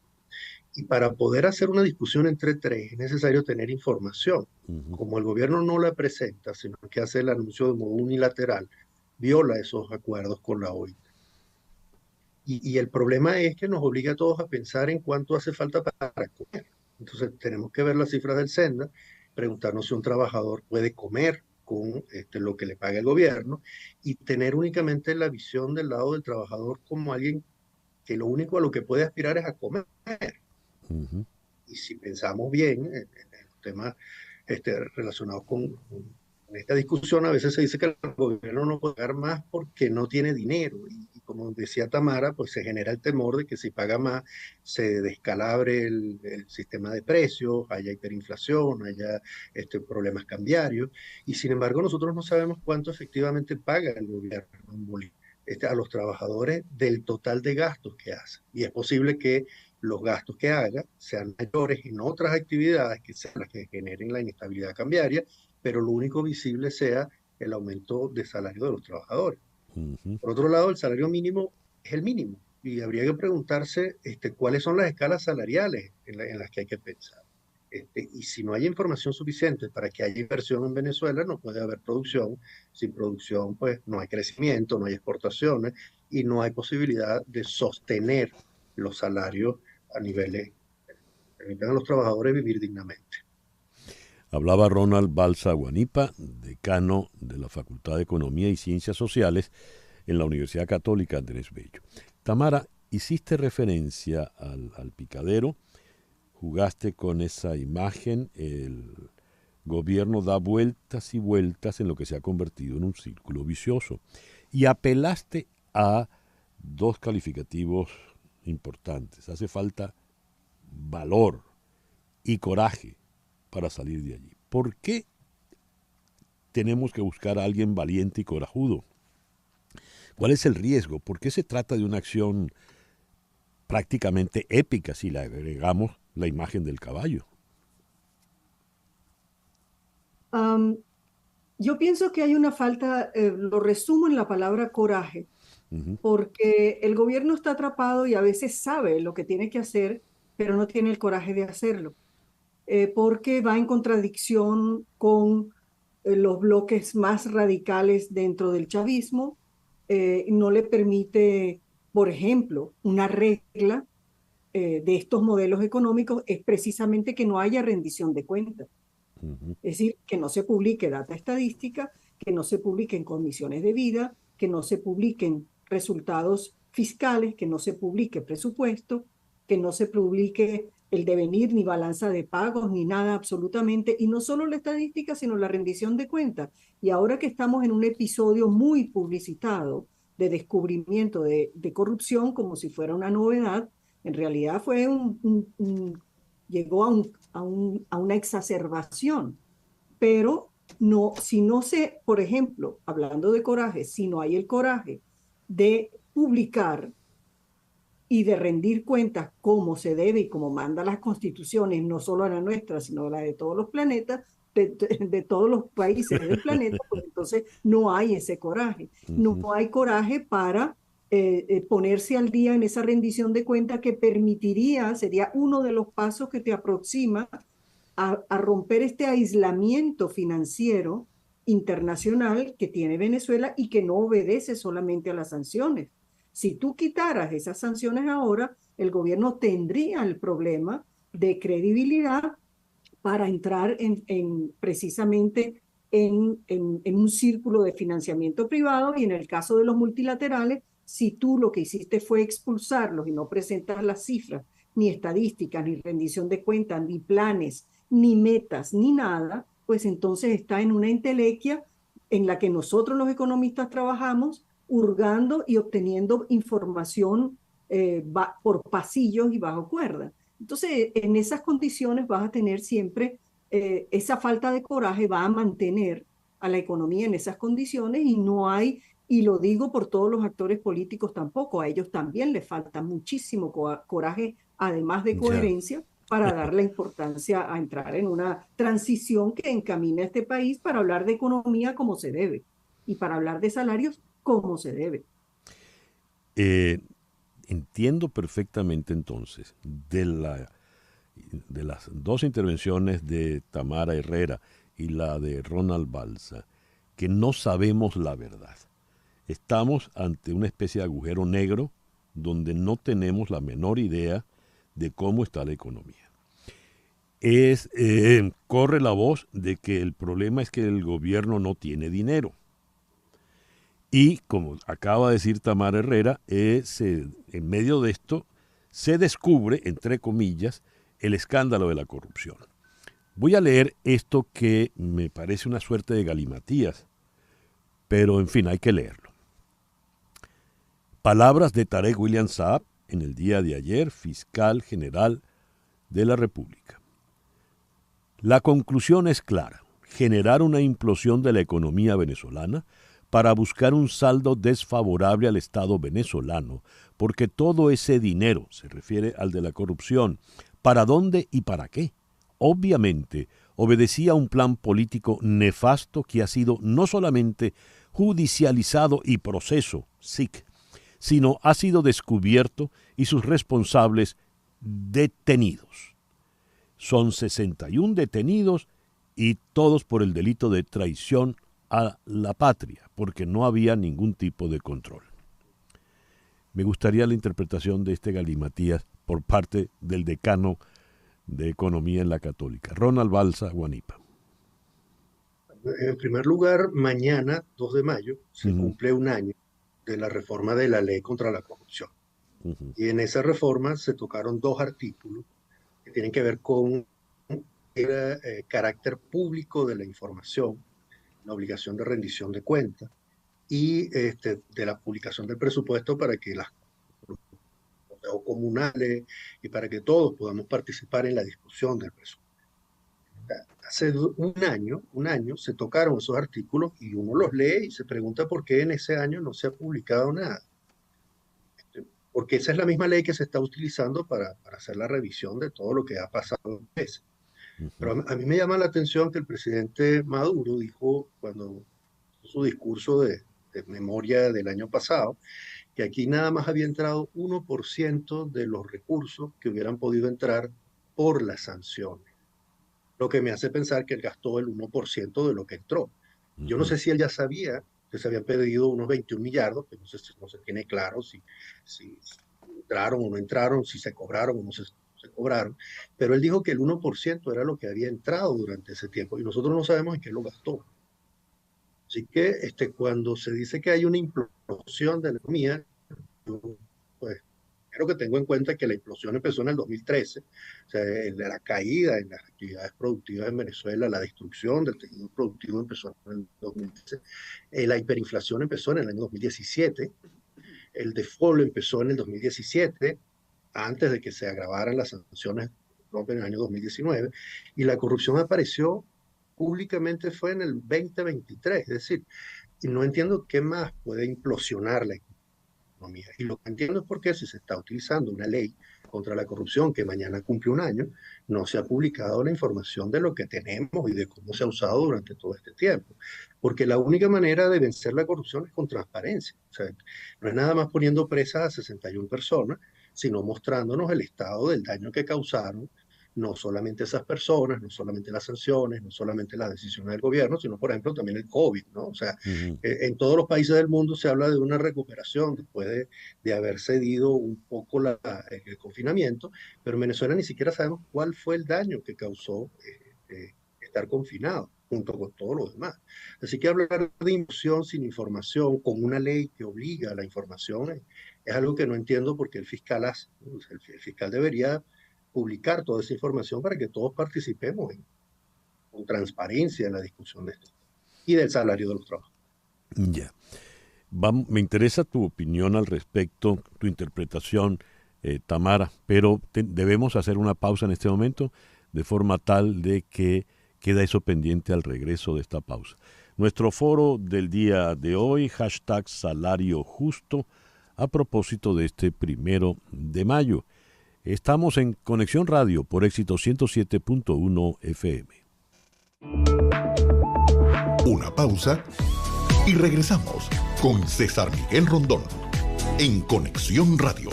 Y para poder hacer una discusión entre tres es necesario tener información. Como el gobierno no la presenta, sino que hace el anuncio de modo unilateral, viola esos acuerdos con la OIT. Y el problema es que nos obliga a todos a pensar en cuánto hace falta para comer. Entonces tenemos que ver las cifras del SENDA, preguntarnos si un trabajador puede comer con lo que le paga el gobierno y tener únicamente la visión del lado del trabajador como alguien que lo único a lo que puede aspirar es a comer. Y si pensamos bien en los temas relacionados con esta discusión, a veces se dice que el gobierno no puede pagar más porque no tiene dinero. Y como decía Tamara, pues se genera el temor de que si paga más se descalabre el sistema de precios, haya hiperinflación, haya problemas cambiarios. Y sin embargo, nosotros no sabemos cuánto efectivamente paga el gobierno en Bolivia a los trabajadores del total de gastos que hace. Y es posible que los gastos que haga sean mayores en otras actividades que sean las que generen la inestabilidad cambiaria, pero lo único visible sea el aumento de salario de los trabajadores. Por otro lado, el salario mínimo es el mínimo y habría que preguntarse cuáles son las escalas salariales en las que hay que pensar. Y si no hay información suficiente para que haya inversión en Venezuela, no puede haber producción. Sin producción, pues no hay crecimiento, no hay exportaciones y no hay posibilidad de sostener los salarios a niveles que permitan a los trabajadores vivir dignamente. Hablaba Ronald Balsa Guanipa, decano de la Facultad de Economía y Ciencias Sociales en la Universidad Católica Andrés Bello. Tamara, hiciste referencia al picadero, jugaste con esa imagen, el gobierno da vueltas y vueltas en lo que se ha convertido en un círculo vicioso y apelaste a dos calificativos importantes. Hace falta valor y coraje para salir de allí. ¿Por qué tenemos que buscar a alguien valiente y corajudo? ¿Cuál es el riesgo? ¿Por qué se trata de una acción prácticamente épica si le agregamos la imagen del caballo? Yo pienso que hay una falta, lo resumo en la palabra coraje, porque el gobierno está atrapado y a veces sabe lo que tiene que hacer, pero no tiene el coraje de hacerlo, porque va en contradicción con los bloques más radicales dentro del chavismo no le permite, por ejemplo, una regla de estos modelos económicos es precisamente que no haya rendición de cuentas. Es decir, que no se publique data estadística, que no se publiquen condiciones de vida, que no se publiquen resultados fiscales, que no se publique presupuesto, que no se publique el devenir ni balanza de pagos ni nada absolutamente, y no solo la estadística, sino la rendición de cuentas. Y ahora que estamos en un episodio muy publicitado de descubrimiento de corrupción como si fuera una novedad, en realidad fue llegó a una exacerbación, pero no, si no se, por ejemplo, hablando de coraje, si no hay el coraje de publicar y de rendir cuentas como se debe y como manda las constituciones, no solo la nuestra, sino la de todos los planetas, de todos los países del planeta, pues entonces no hay ese coraje. No hay coraje para ponerse al día en esa rendición de cuentas que permitiría, sería uno de los pasos que te aproxima a romper este aislamiento financiero internacional que tiene Venezuela y que no obedece solamente a las sanciones. Si tú quitaras esas sanciones ahora, el gobierno tendría el problema de credibilidad para entrar precisamente en un círculo de financiamiento privado, y en el caso de los multilaterales, si tú lo que hiciste fue expulsarlos y no presentas las cifras, ni estadísticas, ni rendición de cuentas, ni planes, ni metas, ni nada, pues entonces está en una entelequia en la que nosotros los economistas trabajamos, hurgando y obteniendo información por pasillos y bajo cuerda. Entonces, en esas condiciones vas a tener siempre esa falta de coraje, va a mantener a la economía en esas condiciones, y no hay, y lo digo por todos los actores políticos tampoco, a ellos también les falta muchísimo coraje, además de coherencia, para dar la importancia a entrar en una transición que encamine a este país para hablar de economía como se debe y para hablar de salarios como se debe. Entiendo perfectamente entonces de las dos intervenciones de Tamara Herrera y la de Ronald Balsa, que no sabemos la verdad. Estamos ante una especie de agujero negro donde no tenemos la menor idea de cómo está la economía. Corre la voz de que el problema es que el gobierno no tiene dinero. Y como acaba de decir Tamara Herrera, en medio de esto se descubre, entre comillas, el escándalo de la corrupción. Voy a leer esto que me parece una suerte de galimatías, pero en fin, hay que leerlo. Palabras de Tarek William Saab en el día de ayer, fiscal general de la República. La conclusión es clara: generar una implosión de la economía venezolana para buscar un saldo desfavorable al Estado venezolano, porque todo ese dinero, se refiere al de la corrupción, ¿para dónde y para qué? Obviamente, obedecía a un plan político nefasto que ha sido no solamente judicializado y proceso, SIC, sino ha sido descubierto y sus responsables detenidos. Son 61 detenidos y todos por el delito de traición a la patria, porque no había ningún tipo de control. Me gustaría la interpretación de este galimatías por parte del decano de Economía en la Católica, Ronald Balsa Guanipa. En primer lugar, mañana, 2 de mayo, se cumple un año de la reforma de la ley contra la corrupción. Y en esa reforma se tocaron 2 artículos que tienen que ver con el carácter público de la información, la obligación de rendición de cuentas y de la publicación del presupuesto para que los comunales y para que todos podamos participar en la discusión del presupuesto. Hace un año se tocaron esos artículos y uno los lee y se pregunta por qué en ese año no se ha publicado nada. Porque esa es la misma ley que se está utilizando para hacer la revisión de todo lo que ha pasado en meses. Pero a mí me llama la atención que el presidente Maduro dijo cuando hizo su discurso de memoria del año pasado, que aquí nada más había entrado 1% de los recursos que hubieran podido entrar por las sanciones. Lo que me hace pensar que él gastó el 1% de lo que entró. Yo no sé si él ya sabía que se habían pedido unos 21 millardos, que no se tiene claro si entraron o no entraron, si se cobraron o no se cobraron, pero él dijo que el 1% era lo que había entrado durante ese tiempo y nosotros no sabemos en qué lo gastó. Así que cuando se dice que hay una implosión de la economía, yo, pues creo que tengo en cuenta que la implosión empezó en el 2013, o sea, la caída en las actividades productivas en Venezuela, la destrucción del tejido productivo empezó en el 2013, la hiperinflación empezó en el año 2017, el default empezó en el 2017, antes de que se agravaran las sanciones en el año 2019, y la corrupción apareció públicamente fue en el 2023, es decir, y no entiendo qué más puede implosionar la economía. Y lo que entiendo es por qué si se está utilizando una ley contra la corrupción que mañana cumple un año, no se ha publicado la información de lo que tenemos y de cómo se ha usado durante todo este tiempo. Porque la única manera de vencer la corrupción es con transparencia. O sea, no es nada más poniendo presas a 61 personas, sino mostrándonos el estado del daño que causaron, no solamente esas personas, no solamente las sanciones, no solamente las decisiones del gobierno, sino, por ejemplo, también el COVID, ¿no? O sea, en todos los países del mundo se habla de una recuperación después de haber cedido un poco el confinamiento, pero en Venezuela ni siquiera sabemos cuál fue el daño que causó estar confinado, junto con todo lo demás. Así que hablar de inversión sin información, con una ley que obliga a la información, es algo que no entiendo porque el fiscal hace. El fiscal debería publicar toda esa información para que todos participemos con transparencia en la discusión de esto y del salario de los trabajadores. Ya. Me interesa tu opinión al respecto, tu interpretación, Tamara, pero debemos hacer una pausa en este momento de forma tal de que queda eso pendiente al regreso de esta pausa. Nuestro foro del día de hoy, #salario_justo, a propósito de este 1 de mayo. Estamos en Conexión Radio por Éxito 107.1 FM. Una pausa y regresamos con César Miguel Rondón en Conexión Radio.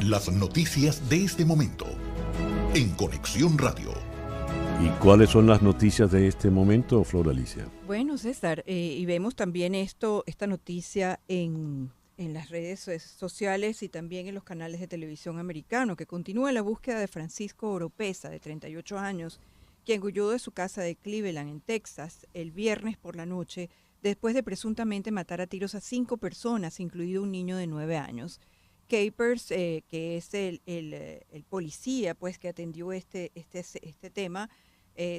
Las noticias de este momento en Conexión Radio. ¿Y cuáles son las noticias de este momento, Flor Alicia? Bueno, César, y vemos también esta noticia en las redes sociales y también en los canales de televisión americanos, que continúa la búsqueda de Francisco Oropeza, de 38 años, quien huyó de su casa de Cleveland, en Texas, el viernes por la noche, después de presuntamente matar a tiros a 5 personas, incluido un niño de 9 años. Capers, que es el policía pues, que atendió este tema,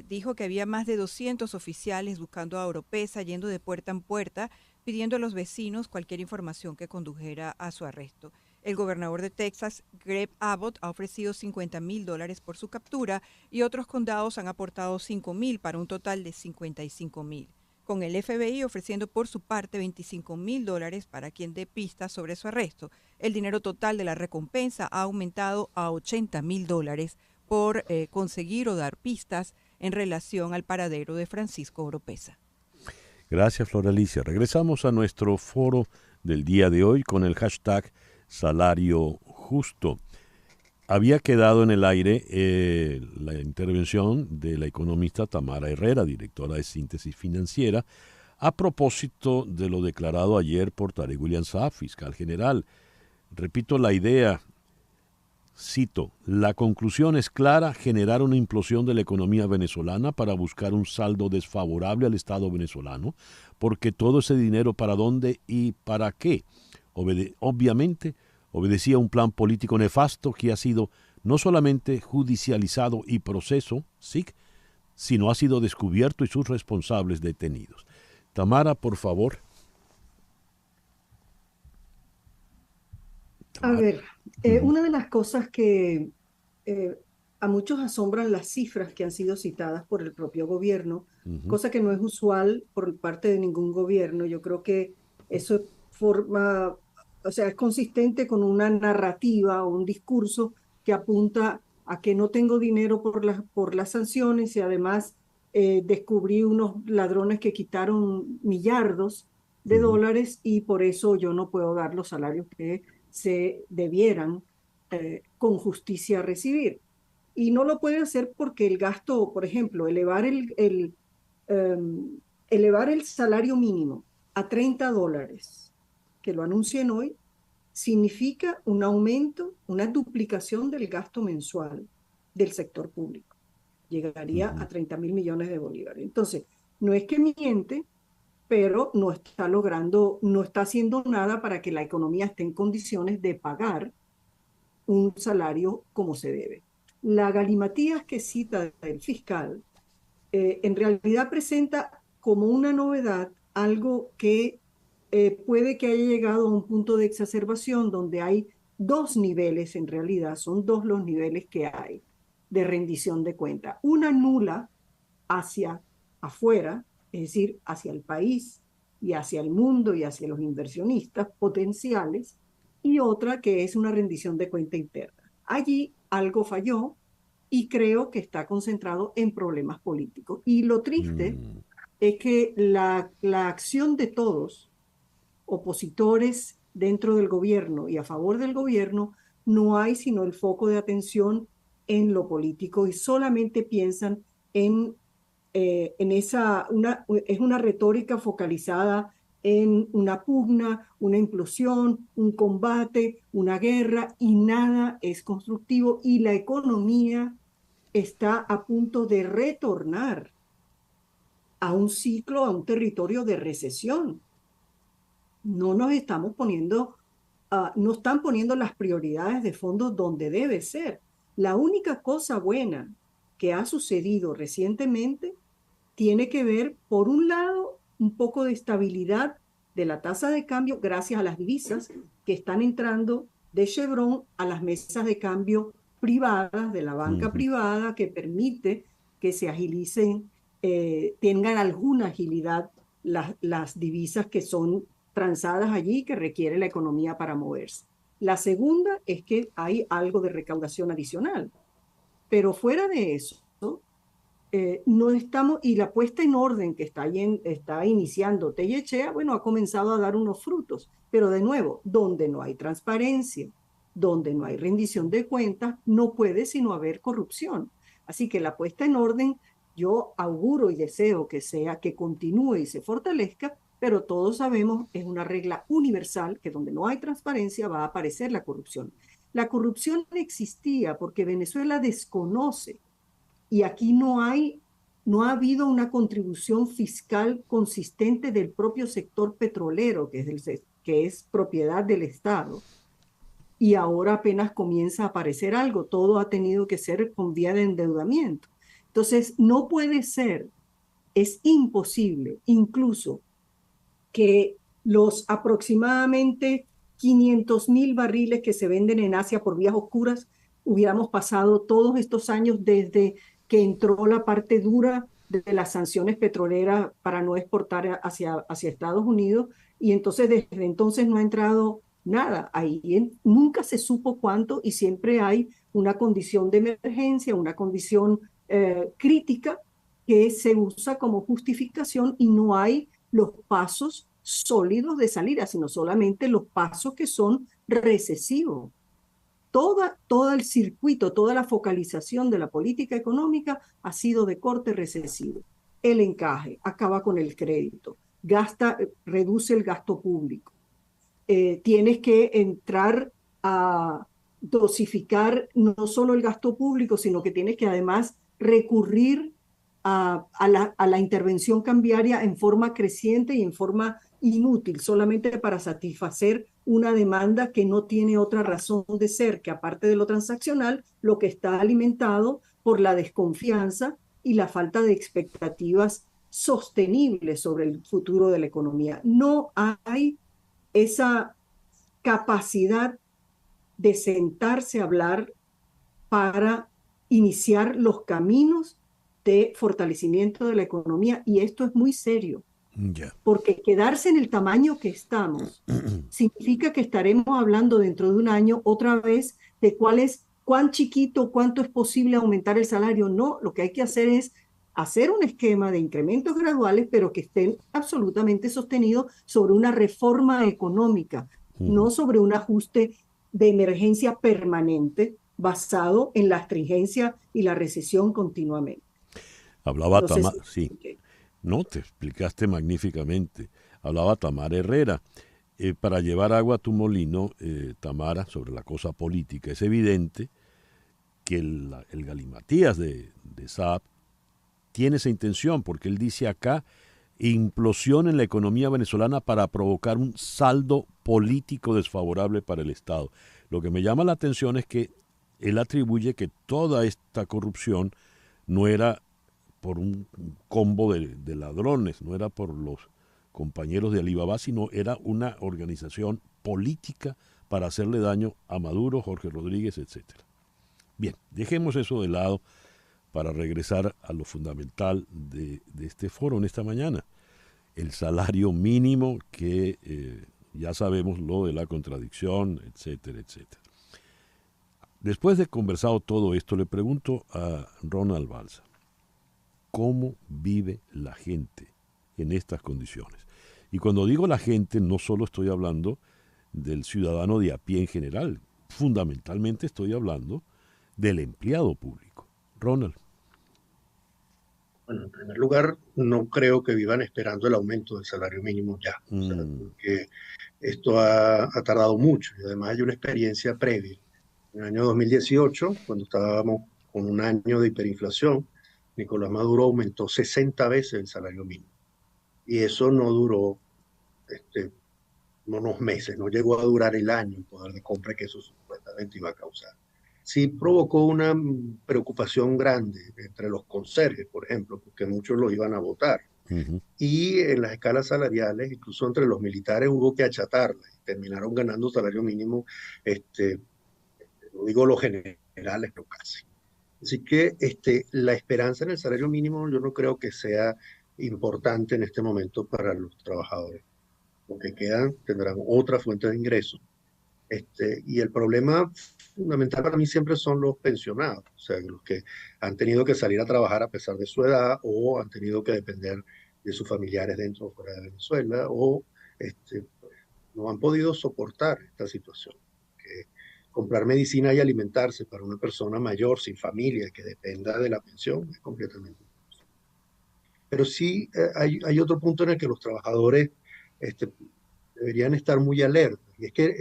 dijo que había más de 200 oficiales buscando a Oropeza, yendo de puerta en puerta, pidiendo a los vecinos cualquier información que condujera a su arresto. El gobernador de Texas, Greg Abbott, ha ofrecido $50,000 por su captura y otros condados han aportado $5,000 para un total de $55,000. Con el FBI ofreciendo por su parte $25,000 para quien dé pistas sobre su arresto. El dinero total de la recompensa ha aumentado a $80,000 por conseguir o dar pistas en relación al paradero de Francisco Oropeza. Gracias, Flor Alicia. Regresamos a nuestro foro del día de hoy con el #salario justo. Había quedado en el aire la intervención de la economista Tamara Herrera, directora de Síntesis Financiera, a propósito de lo declarado ayer por Tarek William Saab, fiscal general. Repito la idea, cito, la conclusión es clara: generar una implosión de la economía venezolana para buscar un saldo desfavorable al Estado venezolano, porque todo ese dinero, ¿para dónde y para qué? Obviamente obedecía a un plan político nefasto que ha sido no solamente judicializado y proceso, ¿sí?, sino ha sido descubierto y sus responsables detenidos. Tamara, por favor. A ver, una de las cosas que a muchos asombran las cifras que han sido citadas por el propio gobierno, cosa que no es usual por parte de ningún gobierno. Yo creo que eso forma, o sea, es consistente con una narrativa o un discurso que apunta a que no tengo dinero por las sanciones y además descubrí unos ladrones que quitaron millardos de dólares y por eso yo no puedo dar los salarios que se debieran con justicia recibir. y no lo puede hacer porque el gasto, por ejemplo, elevar el salario mínimo a $30, que lo anuncien hoy, significa un aumento, una duplicación del gasto mensual del sector público. Llegaría a 30.000 millones de bolívares. Entonces, no es que miente, pero no está logrando, no está haciendo nada para que la economía esté en condiciones de pagar un salario como se debe. La galimatías que cita el fiscal en realidad presenta como una novedad algo que puede que haya llegado a un punto de exacerbación donde hay dos niveles, en realidad son dos los niveles que hay de rendición de cuenta. Una nula hacia afuera, es decir, hacia el país y hacia el mundo y hacia los inversionistas potenciales, y otra que es una rendición de cuenta interna. Allí algo falló y creo que está concentrado en problemas políticos. Y lo triste es que la acción de todos, opositores dentro del gobierno y a favor del gobierno, no hay sino el foco de atención en lo político y solamente piensan es una retórica focalizada en una pugna, una implosión, un combate, una guerra, y nada es constructivo, y la economía está a punto de retornar a un ciclo, a un territorio de recesión. No nos estamos poniendo, no están poniendo las prioridades de fondo donde debe ser. La única cosa buena que ha sucedido recientemente tiene que ver, por un lado, un poco de estabilidad de la tasa de cambio gracias a las divisas que están entrando de Chevron a las mesas de cambio privadas, de la banca privada, que permite que se agilicen, tengan alguna agilidad las divisas que son transadas allí, que requiere la economía para moverse. La segunda es que hay algo de recaudación adicional, pero fuera de eso, no estamos, y la puesta en orden que está iniciando Tellechea, bueno, ha comenzado a dar unos frutos, pero de nuevo, donde no hay transparencia, donde no hay rendición de cuentas, no puede sino haber corrupción. Así que la puesta en orden, yo auguro y deseo que continúe y se fortalezca, pero todos sabemos, es una regla universal, que donde no hay transparencia va a aparecer la corrupción. La corrupción existía porque Venezuela desconoce, y aquí no ha habido una contribución fiscal consistente del propio sector petrolero, que es propiedad del Estado. Y ahora apenas comienza a aparecer algo. Todo ha tenido que ser con vía de endeudamiento. Entonces, no puede ser, es imposible, incluso que los aproximadamente 500.000 barriles que se venden en Asia por vías oscuras, hubiéramos pasado todos estos años desde que entró la parte dura de las sanciones petroleras para no exportar hacia Estados Unidos, y entonces desde entonces no ha entrado nada. Ahí nunca se supo cuánto, y siempre hay una condición de emergencia, una condición crítica que se usa como justificación, y no hay los pasos sólidos de salida, sino solamente los pasos que son recesivos. Todo el circuito, toda la focalización de la política económica ha sido de corte recesivo. El encaje acaba con el crédito, reduce el gasto público. Tienes que entrar a dosificar no solo el gasto público, sino que tienes que además recurrir a la intervención cambiaria en forma creciente y en forma inútil, solamente para satisfacer una demanda que no tiene otra razón de ser, que aparte de lo transaccional, lo que está alimentado por la desconfianza y la falta de expectativas sostenibles sobre el futuro de la economía. No hay esa capacidad de sentarse a hablar para iniciar los caminos de fortalecimiento de la economía, y esto es muy serio. Porque quedarse en el tamaño que estamos significa que estaremos hablando dentro de un año otra vez de cuán chiquito, cuánto es posible aumentar el salario. No, lo que hay que hacer es hacer un esquema de incrementos graduales, pero que estén absolutamente sostenidos sobre una reforma económica, no sobre un ajuste de emergencia permanente, basado en la astringencia y la recesión continuamente. Hablaba Tamara, Sí. No, te explicaste magníficamente. Hablaba Tamara Herrera. Para llevar agua a tu molino, Tamara, sobre la cosa política, es evidente que el galimatías de Saab tiene esa intención, porque él dice acá, implosión en la economía venezolana para provocar un saldo político desfavorable para el Estado. Lo que me llama la atención es que él atribuye que toda esta corrupción no era por un combo de ladrones, no era por los compañeros de Alibaba, sino era una organización política para hacerle daño a Maduro, Jorge Rodríguez, etc. Bien, dejemos eso de lado para regresar a lo fundamental de este foro en esta mañana. El salario mínimo, que ya sabemos lo de la contradicción, etcétera, etcétera. Después de conversado todo esto, le pregunto a Ronald Balsa, ¿cómo vive la gente en estas condiciones? Y cuando digo la gente, no solo estoy hablando del ciudadano de a pie en general, fundamentalmente estoy hablando del empleado público. Ronald. Bueno, en primer lugar, no creo que vivan esperando el aumento del salario mínimo ya, o sea, porque esto ha tardado mucho y además hay una experiencia previa. En el año 2018, cuando estábamos con un año de hiperinflación, Nicolás Maduro aumentó 60 veces el salario mínimo. Y eso no duró unos meses, no llegó a durar el año el poder de compra que eso supuestamente iba a causar. Sí provocó una preocupación grande entre los conserjes, por ejemplo, porque muchos lo iban a votar. Y en las escalas salariales, incluso entre los militares, hubo que achatarlas y terminaron ganando salario mínimo, no digo los generales, pero casi. Así que la esperanza en el salario mínimo yo no creo que sea importante en este momento para los trabajadores. Lo que quedan tendrán otra fuente de ingresos. Y el problema fundamental para mí siempre son los pensionados, o sea, los que han tenido que salir a trabajar a pesar de su edad o han tenido que depender de sus familiares dentro o fuera de Venezuela o no han podido soportar esta situación. Comprar medicina y alimentarse para una persona mayor sin familia que dependa de la pensión es completamente imposible. Pero sí hay otro punto en el que los trabajadores deberían estar muy alertas, y es que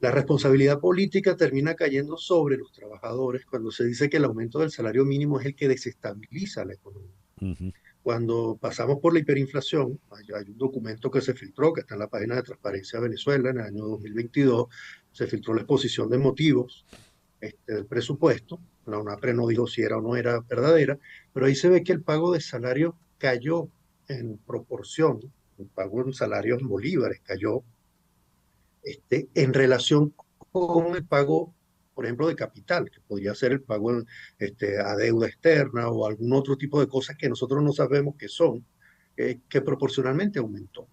la responsabilidad política termina cayendo sobre los trabajadores cuando se dice que el aumento del salario mínimo es el que desestabiliza la economía. Cuando pasamos por la hiperinflación, hay un documento que se filtró, que está en la página de Transparencia Venezuela en el año 2022, se filtró la exposición de motivos del presupuesto. La UNAPRE no dijo si era o no era verdadera, pero ahí se ve que el pago de salario cayó en proporción, el pago en salarios en bolívares cayó en relación con el pago, por ejemplo, de capital, que podría ser el pago a deuda externa o algún otro tipo de cosas que nosotros no sabemos qué son, que proporcionalmente aumentó.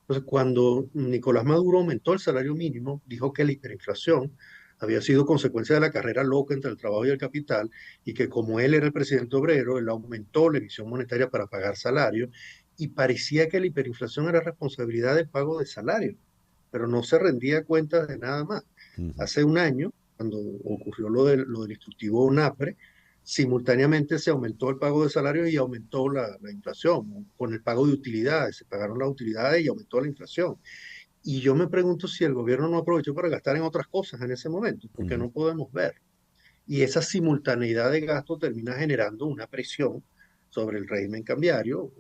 Entonces, cuando Nicolás Maduro aumentó el salario mínimo, dijo que la hiperinflación había sido consecuencia de la carrera loca entre el trabajo y el capital, y que como él era el presidente obrero, él aumentó la emisión monetaria para pagar salarios, y parecía que la hiperinflación era responsabilidad del pago de salarios, pero no se rendía cuenta de nada más. Hace un año, cuando ocurrió lo del instructivo UNAPRE, simultáneamente se aumentó el pago de salarios y aumentó la inflación. Con el pago de utilidades, se pagaron las utilidades y aumentó la inflación. Y yo me pregunto si el gobierno no aprovechó para gastar en otras cosas en ese momento, porque no podemos ver. Y esa simultaneidad de gasto termina generando una presión sobre el régimen cambiario,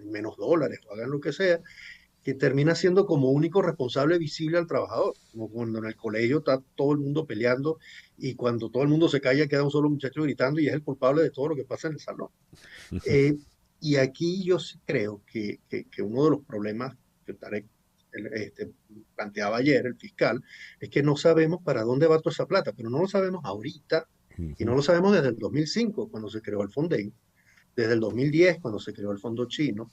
menos dólares o hagan lo que sea, que termina siendo como único responsable visible al trabajador, como cuando en el colegio está todo el mundo peleando y cuando todo el mundo se calla queda un solo muchacho gritando y es el culpable de todo lo que pasa en el salón. Y aquí yo sí creo que uno de los problemas que Tarek planteaba ayer, el fiscal, es que no sabemos para dónde va toda esa plata, pero no lo sabemos ahorita y no lo sabemos desde el 2005, cuando se creó el Fonden, desde el 2010, cuando se creó el Fondo Chino,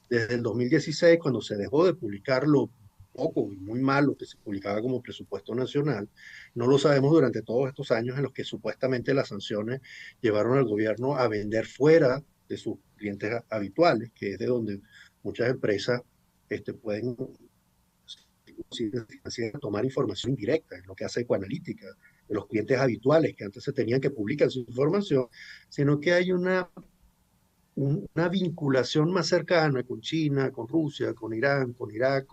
desde el 2016, cuando se dejó de publicar lo poco y muy malo que se publicaba como presupuesto nacional. No lo sabemos durante todos estos años en los que supuestamente las sanciones llevaron al gobierno a vender fuera de sus clientes habituales, que es de donde muchas empresas pueden ciencias financieras tomar información directa, es lo que hace Ecoanalítica, de los clientes habituales que antes se tenían que publicar su información, sino que hay una vinculación más cercana con China, con Rusia, con Irán, con Irak,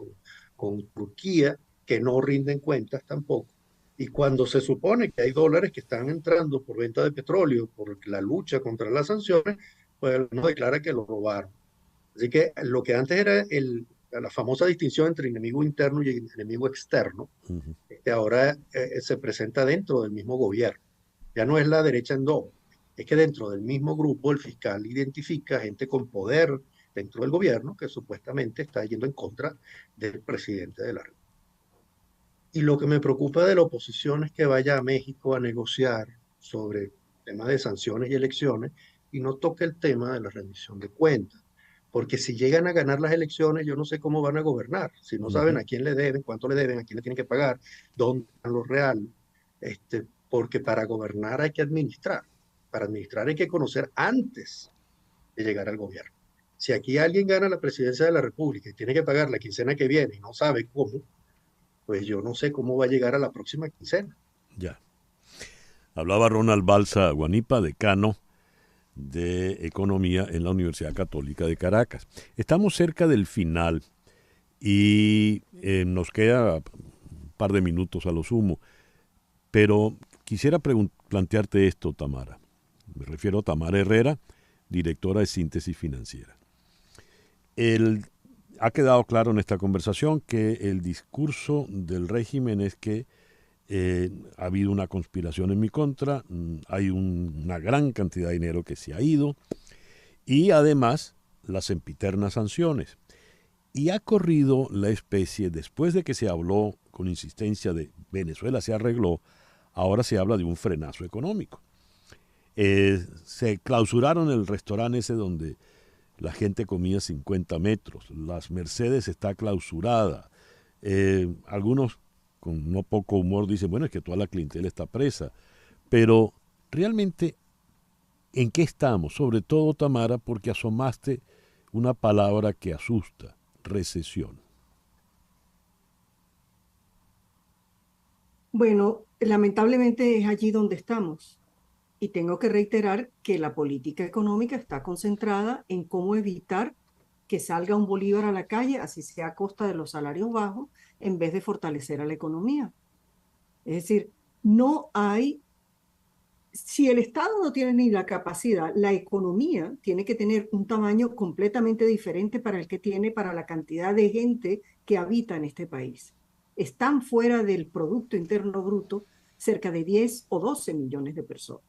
con Turquía, que no rinden cuentas tampoco. Y cuando se supone que hay dólares que están entrando por venta de petróleo, por la lucha contra las sanciones, pues no declara que lo robaron. Así que lo que antes era la famosa distinción entre enemigo interno y enemigo externo, ahora se presenta dentro del mismo gobierno. Ya no es la derecha en dos, es que dentro del mismo grupo el fiscal identifica gente con poder dentro del gobierno que supuestamente está yendo en contra del presidente de la República. Y lo que me preocupa de la oposición es que vaya a México a negociar sobre temas de sanciones y elecciones y no toque el tema de la rendición de cuentas. Porque si llegan a ganar las elecciones, yo no sé cómo van a gobernar. Si no saben a quién le deben, cuánto le deben, a quién le tienen que pagar, dónde están los reales. Porque para gobernar hay que administrar. Para administrar hay que conocer antes de llegar al gobierno. Si aquí alguien gana la presidencia de la República y tiene que pagar la quincena que viene y no sabe cómo, pues yo no sé cómo va a llegar a la próxima quincena. Ya. Hablaba Ronald Balsa Guanipa, decano de Economía en la Universidad Católica de Caracas. Estamos cerca del final y nos queda un par de minutos a lo sumo, pero quisiera plantearte esto, Tamara. Me refiero a Tamara Herrera, directora de Síntesis Financiera. Ha quedado claro en esta conversación que el discurso del régimen es que ha habido una conspiración en mi contra, hay una gran cantidad de dinero que se ha ido y además las sempiternas sanciones. Y ha corrido la especie, después de que se habló con insistencia de Venezuela se arregló, ahora se habla de un frenazo económico. Se clausuraron el restaurante ese donde la gente comía 50 metros, las Mercedes está clausurada, algunos con no poco humor dicen, bueno, es que toda la clientela está presa, pero realmente, ¿en qué estamos? Sobre todo, Tamara, porque asomaste una palabra que asusta, recesión. Bueno, lamentablemente es allí donde estamos. Y tengo que reiterar que la política económica está concentrada en cómo evitar que salga un bolívar a la calle, así sea a costa de los salarios bajos, en vez de fortalecer a la economía. Es decir, no hay, si el Estado no tiene ni la capacidad, la economía tiene que tener un tamaño completamente diferente para el que tiene, para la cantidad de gente que habita en este país. Están fuera del Producto Interno Bruto cerca de 10 o 12 millones de personas.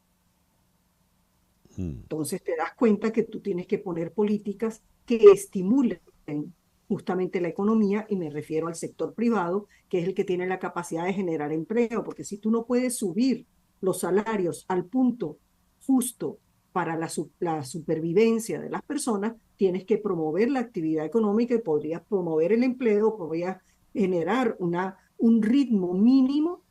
Entonces te das cuenta que tú tienes que poner políticas que estimulen justamente la economía, y me refiero al sector privado, que es el que tiene la capacidad de generar empleo, porque si tú no puedes subir los salarios al punto justo para la supervivencia de las personas, tienes que promover la actividad económica y podrías promover el empleo, podrías generar un ritmo mínimo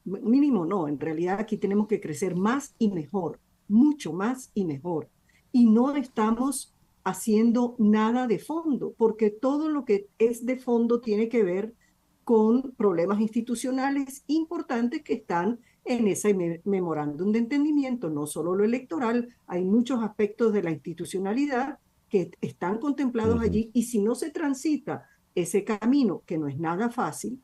no, en realidad aquí tenemos que crecer más y mejor, mucho más y mejor. Y no estamos haciendo nada de fondo, porque todo lo que es de fondo tiene que ver con problemas institucionales importantes que están en ese memorándum de entendimiento, no solo lo electoral, hay muchos aspectos de la institucionalidad que están contemplados allí, y si no se transita ese camino, que no es nada fácil,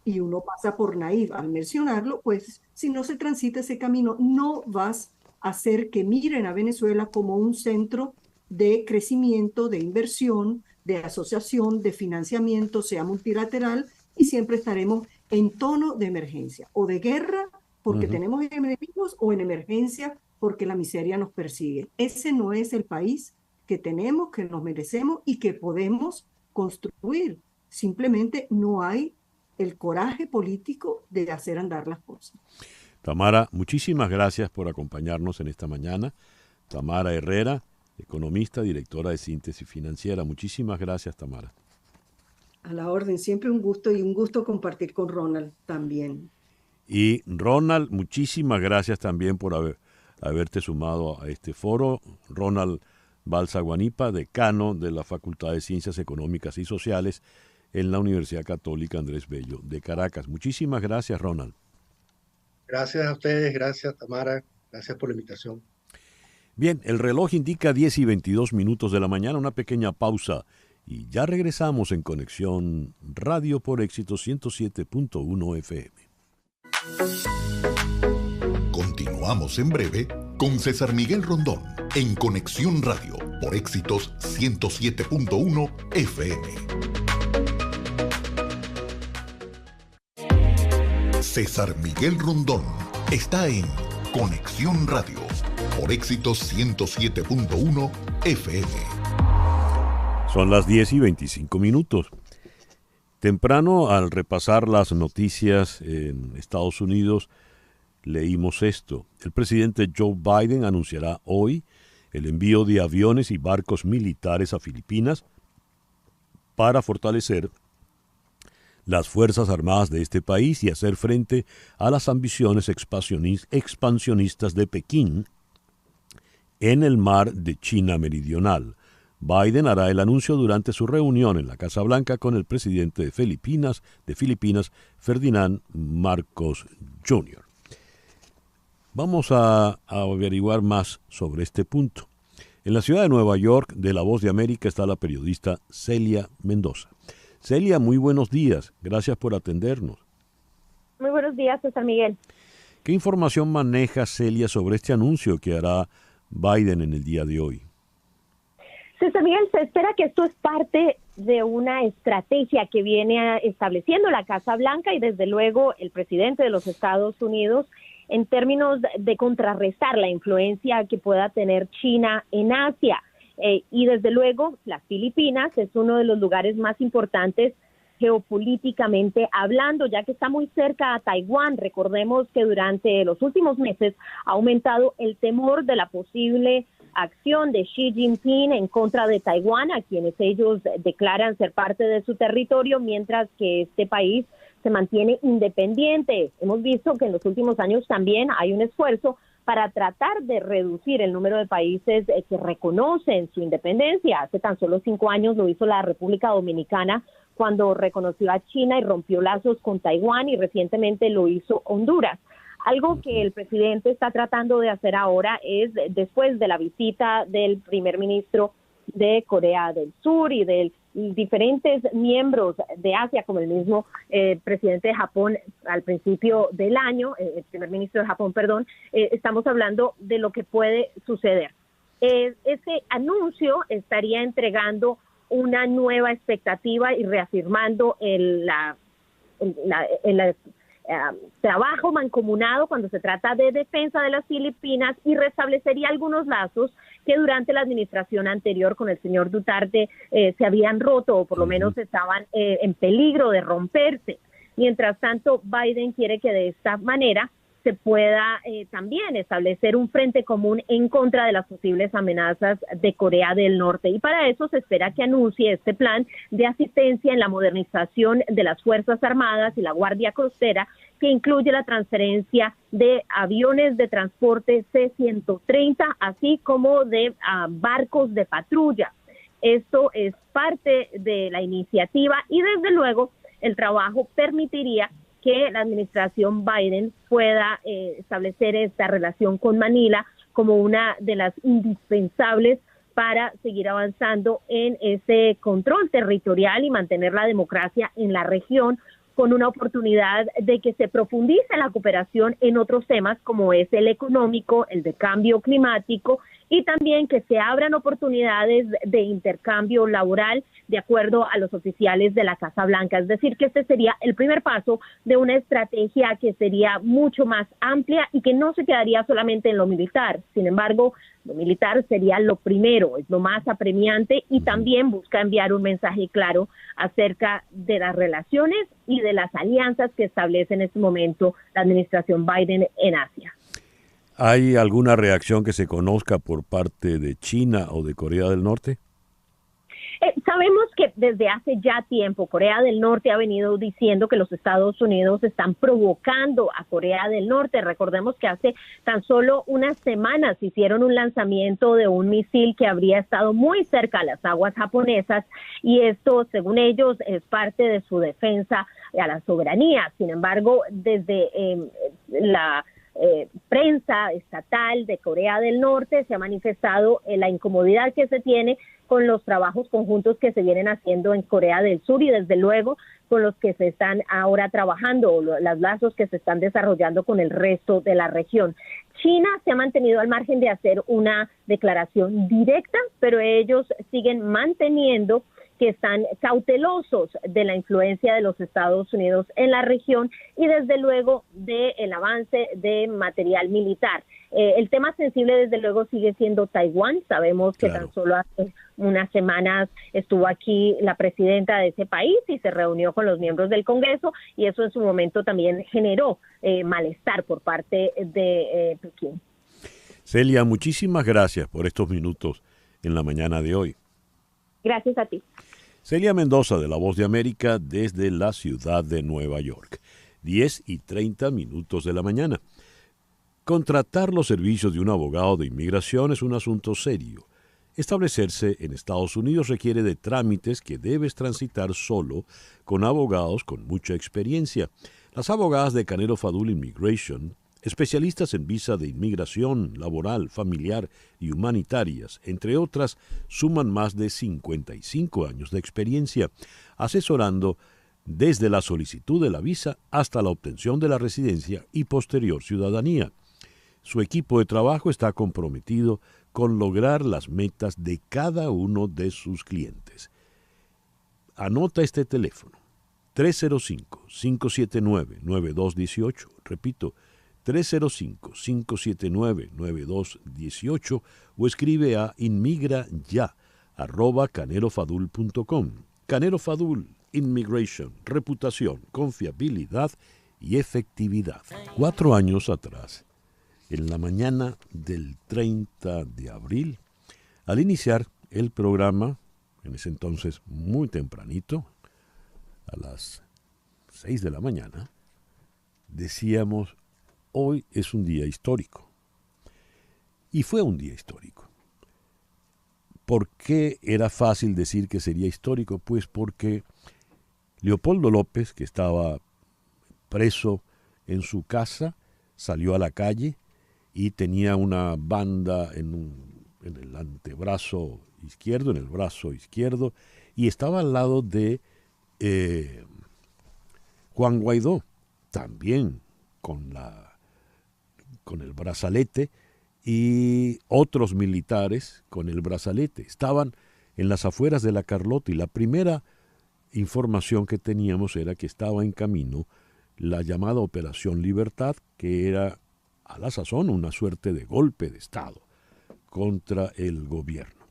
y uno pasa por naif al mencionarlo, pues si no se transita ese camino, no vas a hacer que miren a Venezuela como un centro de crecimiento, de inversión, de asociación, de financiamiento, sea multilateral, y siempre estaremos en tono de emergencia, o de guerra porque tenemos enemigos, o en emergencia porque la miseria nos persigue. Ese no es el país que tenemos, que nos merecemos y que podemos construir. Simplemente no hay el coraje político de hacer andar las cosas. Tamara, muchísimas gracias por acompañarnos en esta mañana. Tamara Herrera, economista, directora de Síntesis Financiera. Muchísimas gracias, Tamara. A la orden, siempre un gusto, y un gusto compartir con Ronald también. Y Ronald, muchísimas gracias también por haberte sumado a este foro. Ronald Balsa Guanipa, decano de la Facultad de Ciencias Económicas y Sociales en la Universidad Católica Andrés Bello de Caracas. Muchísimas gracias, Ronald. Gracias a ustedes, gracias Tamara, gracias por la invitación. Bien, el reloj indica 10:22 de la mañana, una pequeña pausa y ya regresamos en Conexión Radio por Éxito 107.1 FM. Continuamos en breve con César Miguel Rondón en Conexión Radio por Éxitos 107.1 FM. César Miguel Rondón está en Conexión Radio por Éxitos 107.1 FM. Son las 10:25. Temprano, al repasar las noticias en Estados Unidos, leímos esto. El presidente Joe Biden anunciará hoy el envío de aviones y barcos militares a Filipinas para fortalecer las Fuerzas Armadas de este país y hacer frente a las ambiciones expansionistas de Pekín en el mar de China Meridional. Biden hará el anuncio durante su reunión en la Casa Blanca con el presidente de Filipinas, Ferdinand Marcos Jr. Vamos a averiguar más sobre este punto. En la ciudad de Nueva York, de La Voz de América, está la periodista Celia Mendoza. Celia, muy buenos días. Gracias por atendernos. Muy buenos días, César Miguel. ¿Qué información maneja Celia sobre este anuncio que hará Biden en el día de hoy? César Miguel, se espera que esto es parte de una estrategia que viene estableciendo la Casa Blanca y desde luego el presidente de los Estados Unidos en términos de contrarrestar la influencia que pueda tener China en Asia. Y desde luego las Filipinas es uno de los lugares más importantes geopolíticamente hablando, ya que está muy cerca a Taiwán. Recordemos que durante los últimos meses ha aumentado el temor de la posible acción de Xi Jinping en contra de Taiwán, a quienes ellos declaran ser parte de su territorio, mientras que este país se mantiene independiente. Hemos visto que en los últimos años también hay un esfuerzo para tratar de reducir el número de países que reconocen su independencia. Hace tan solo 5 años lo hizo la República Dominicana cuando reconoció a China y rompió lazos con Taiwán, y recientemente lo hizo Honduras. Algo que el presidente está tratando de hacer ahora es, después de la visita del primer ministro de Corea del Sur y de diferentes miembros de Asia, como el mismo presidente de Japón al principio del año, el primer ministro de Japón, estamos hablando de lo que puede suceder. Ese anuncio estaría entregando una nueva expectativa y reafirmando el trabajo mancomunado cuando se trata de defensa de las Filipinas, y restablecería algunos lazos que durante la administración anterior con el señor Duterte se habían roto, o por lo menos estaban en peligro de romperse. Mientras tanto, Biden quiere que de esta manera se pueda también establecer un frente común en contra de las posibles amenazas de Corea del Norte. Y para eso se espera que anuncie este plan de asistencia en la modernización de las Fuerzas Armadas y la Guardia Costera, que incluye la transferencia de aviones de transporte C-130, así como de barcos de patrulla. Esto es parte de la iniciativa y desde luego el trabajo permitiría que la administración Biden pueda establecer esta relación con Manila como una de las indispensables para seguir avanzando en ese control territorial y mantener la democracia en la región, con una oportunidad de que se profundice la cooperación en otros temas como es el económico, el de cambio climático, y también que se abran oportunidades de intercambio laboral de acuerdo a los oficiales de la Casa Blanca. Es decir, que este sería el primer paso de una estrategia que sería mucho más amplia y que no se quedaría solamente en lo militar. Sin embargo, lo militar sería lo primero, es lo más apremiante, y también busca enviar un mensaje claro acerca de las relaciones y de las alianzas que establece en este momento la administración Biden en Asia. ¿Hay alguna reacción que se conozca por parte de China o de Corea del Norte? Sabemos que desde hace ya tiempo Corea del Norte ha venido diciendo que los Estados Unidos están provocando a Corea del Norte. Recordemos que hace tan solo unas semanas hicieron un lanzamiento de un misil que habría estado muy cerca a las aguas japonesas, y esto, según ellos, es parte de su defensa a la soberanía. Sin embargo, desde la prensa estatal de Corea del Norte se ha manifestado la incomodidad que se tiene con los trabajos conjuntos que se vienen haciendo en Corea del Sur, y desde luego con los que se están ahora trabajando, los lazos que se están desarrollando con el resto de la región. China se ha mantenido al margen de hacer una declaración directa, pero ellos siguen manteniendo que están cautelosos de la influencia de los Estados Unidos en la región y desde luego del avance de material militar. El tema sensible desde luego sigue siendo Taiwán. Sabemos que tan solo hace unas semanas estuvo aquí la presidenta de ese país y se reunió con los miembros del Congreso, y eso en su momento también generó malestar por parte de Pekín. Celia, muchísimas gracias por estos minutos en la mañana de hoy. Gracias a ti. Celia Mendoza, de La Voz de América, desde la ciudad de Nueva York. 10:30 de la mañana. Contratar los servicios de un abogado de inmigración es un asunto serio. Establecerse en Estados Unidos requiere de trámites que debes transitar solo con abogados con mucha experiencia. Las abogadas de Canelo Fadul Immigration, especialistas en visa de inmigración, laboral, familiar y humanitarias, entre otras, suman más de 55 años de experiencia, asesorando desde la solicitud de la visa hasta la obtención de la residencia y posterior ciudadanía. Su equipo de trabajo está comprometido con lograr las metas de cada uno de sus clientes. Anota este teléfono, 305-579-9218, repito, 305-579-9218, o escribe a inmigraya@canelofadul.com. Canelo Fadul Immigration, reputación, confiabilidad y efectividad. 4 años atrás, en la mañana del 30 de abril, al iniciar el programa, en ese entonces muy tempranito, a las 6 de la mañana, decíamos: hoy es un día histórico. Y fue un día histórico. ¿Por qué era fácil decir que sería histórico? Pues porque Leopoldo López, que estaba preso en su casa, salió a la calle y tenía una banda en el antebrazo izquierdo, en el brazo izquierdo, y estaba al lado de Juan Guaidó, también con el brazalete, y otros militares con el brazalete. Estaban en las afueras de la Carlota, y la primera información que teníamos era que estaba en camino la llamada Operación Libertad, que era a la sazón una suerte de golpe de Estado contra el gobierno.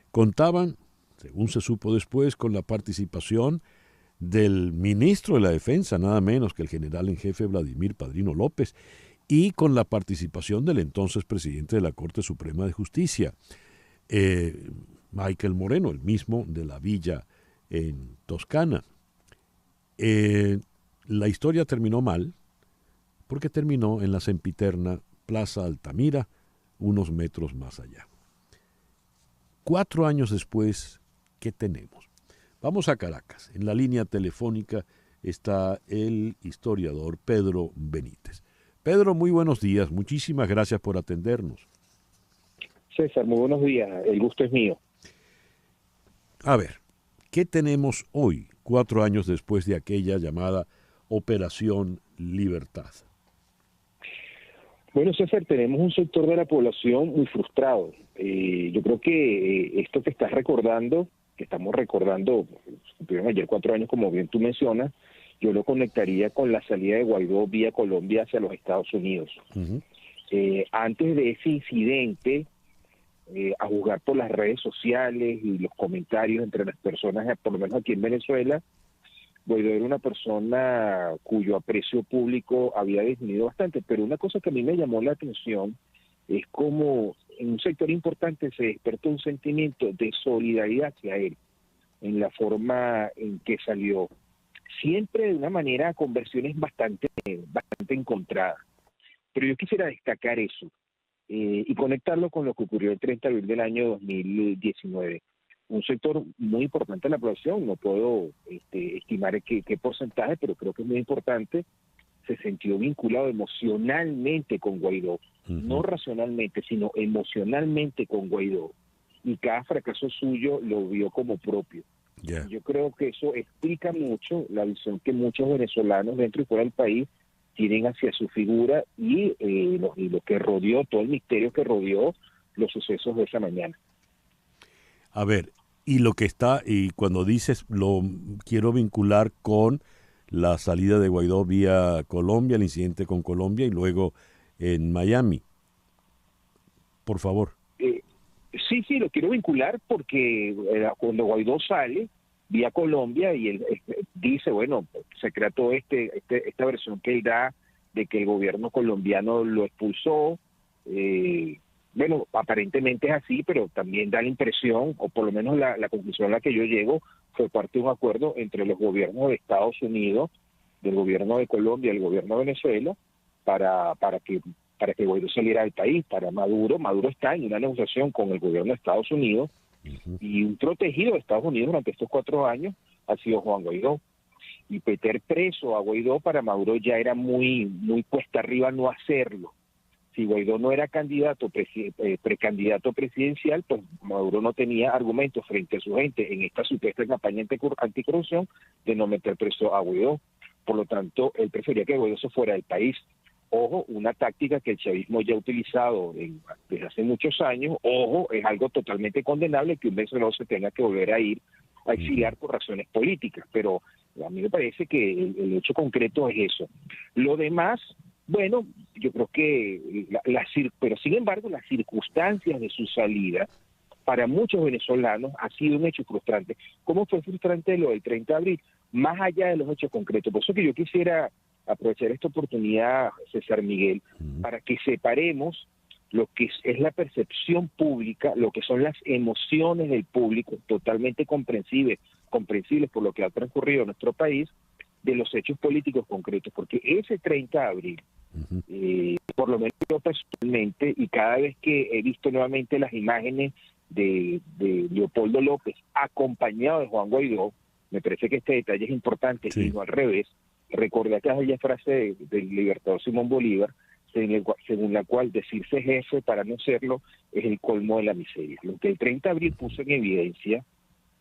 Contaban, según se supo después, con la participación del ministro de la Defensa, nada menos que el general en jefe Vladimir Padrino López, y con la participación del entonces presidente de la Corte Suprema de Justicia, Michael Moreno, el mismo de la villa en Toscana. La historia terminó mal, porque terminó en la sempiterna Plaza Altamira, unos metros más allá. 4 años después, ¿qué tenemos? Vamos a Caracas. En la línea telefónica está el historiador Pedro Benítez. Pedro, muy buenos días. Muchísimas gracias por atendernos. César, muy buenos días. El gusto es mío. A ver, ¿qué tenemos hoy, 4 años después de aquella llamada Operación Libertad? Bueno, César, tenemos un sector de la población muy frustrado. Yo creo que esto que estás recordando, que estamos recordando, cumplieron ayer 4 años, como bien tú mencionas, yo lo conectaría con la salida de Guaidó vía Colombia hacia los Estados Unidos. Uh-huh. Antes de ese incidente, a juzgar por las redes sociales y los comentarios entre las personas, por lo menos aquí en Venezuela, Guaidó era una persona cuyo aprecio público había disminuido bastante, pero una cosa que a mí me llamó la atención es cómo en un sector importante se despertó un sentimiento de solidaridad hacia él. en la forma en que salió, siempre de una manera con versiones bastante encontradas. Pero yo quisiera destacar eso y conectarlo con lo que ocurrió el 30 de abril del año 2019. Un sector muy importante de la población, no puedo estimar qué porcentaje, pero creo que es muy importante, se sintió vinculado emocionalmente con Guaidó, no racionalmente, sino emocionalmente con Guaidó. Y cada fracaso suyo lo vio como propio. Yo creo que eso explica mucho la visión que muchos venezolanos dentro y fuera del país tienen hacia su figura y lo que rodeó, todo el misterio que rodeó los sucesos de esa mañana. A ver, y cuando dices lo quiero vincular con la salida de Guaidó vía Colombia, el incidente con Colombia y luego en Miami. Por favor. Sí, lo quiero vincular porque cuando Guaidó sale vía Colombia y él dice, bueno, se crea toda esta versión que él da de que el gobierno colombiano lo expulsó. Bueno, aparentemente es así, pero también da la impresión, o por lo menos la conclusión a la que yo llego, fue parte de un acuerdo entre los gobiernos de Estados Unidos, del gobierno de Colombia y el gobierno de Venezuela, para que Guaidó saliera del país. Para Maduro está en una negociación con el gobierno de Estados Unidos, y un protegido de Estados Unidos durante estos 4 años ha sido Juan Guaidó. Y meter preso a Guaidó para Maduro ya era muy cuesta arriba no hacerlo. Si Guaidó no era precandidato presidencial, pues Maduro no tenía argumentos frente a su gente en esta supuesta campaña anticorrupción de no meter preso a Guaidó. Por lo tanto, él prefería que Guaidó se fuera del país. Ojo, una táctica que el chavismo ya ha utilizado desde hace muchos años. Ojo, es algo totalmente condenable que un venezolano se tenga que volver a ir a exiliar por razones políticas. Pero a mí me parece que el hecho concreto es eso. Lo demás, bueno, yo creo que, pero sin embargo, las circunstancias de su salida para muchos venezolanos ha sido un hecho frustrante. ¿Cómo fue frustrante lo del 30 de abril? Más allá de los hechos concretos. Por eso que yo quisiera aprovechar esta oportunidad, César Miguel, para que separemos lo que es la percepción pública, lo que son las emociones del público, totalmente comprensibles por lo que ha transcurrido en nuestro país, de los hechos políticos concretos, porque ese 30 de abril, por lo menos yo personalmente, y cada vez que he visto nuevamente las imágenes de Leopoldo López acompañado de Juan Guaidó, me parece que este detalle es importante, y no al revés. Recordé aquella frase del libertador Simón Bolívar, según la cual decirse jefe para no serlo es el colmo de la miseria. Lo que el 30 de abril puso en evidencia,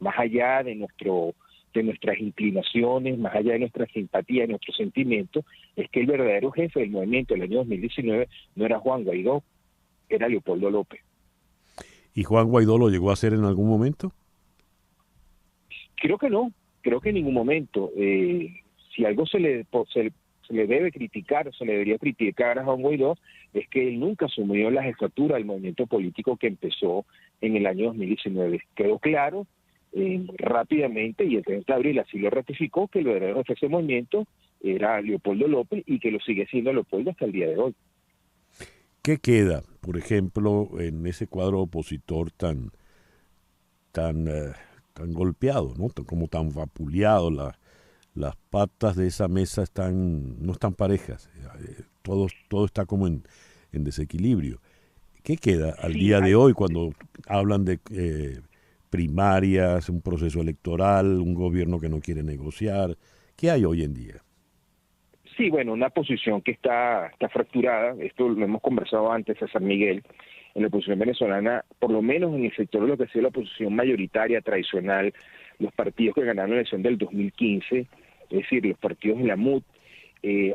más allá de nuestras inclinaciones, más allá de nuestra simpatía, de nuestros sentimientos, es que el verdadero jefe del movimiento del año 2019 no era Juan Guaidó, era Leopoldo López. ¿Y Juan Guaidó lo llegó a hacer en algún momento? Creo que no, creo que en ningún momento. Si algo se le debe criticar, se le debería criticar a Juan Guaidó, es que él nunca asumió la jefatura del movimiento político que empezó en el año 2019. Quedó claro rápidamente, y el 30 de abril así lo ratificó, que el verdadero jefe de ese movimiento era Leopoldo López y que lo sigue siendo Leopoldo hasta el día de hoy. ¿Qué queda, por ejemplo, en ese cuadro opositor tan golpeado, ¿no? Como tan vapuleado? Las patas de esa mesa no están parejas, todo está como en desequilibrio. ¿Qué queda al día de hoy cuando hablan de primarias, un proceso electoral, un gobierno que no quiere negociar? ¿Qué hay hoy en día? Sí, bueno, una posición que está fracturada. Esto lo hemos conversado antes, César Miguel. En la oposición venezolana, por lo menos en el sector de lo que ha sido la oposición mayoritaria, tradicional, los partidos que ganaron la elección del 2015, es decir, los partidos de la MUD,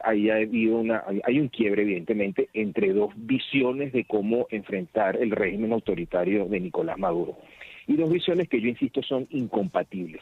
hay un quiebre, evidentemente, entre dos visiones de cómo enfrentar el régimen autoritario de Nicolás Maduro. Y dos visiones que yo insisto son incompatibles.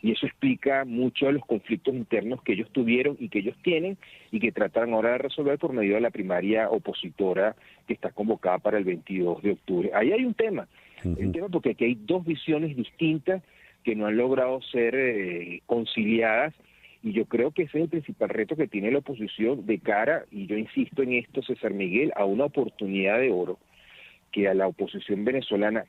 Y eso explica mucho de los conflictos internos que ellos tuvieron y que ellos tienen y que tratan ahora de resolver por medio de la primaria opositora que está convocada para el 22 de octubre. Ahí hay un tema, el tema porque aquí hay dos visiones distintas que no han logrado ser conciliadas, y yo creo que ese es el principal reto que tiene la oposición de cara, y yo insisto en esto, César Miguel, a una oportunidad de oro que a la oposición venezolana,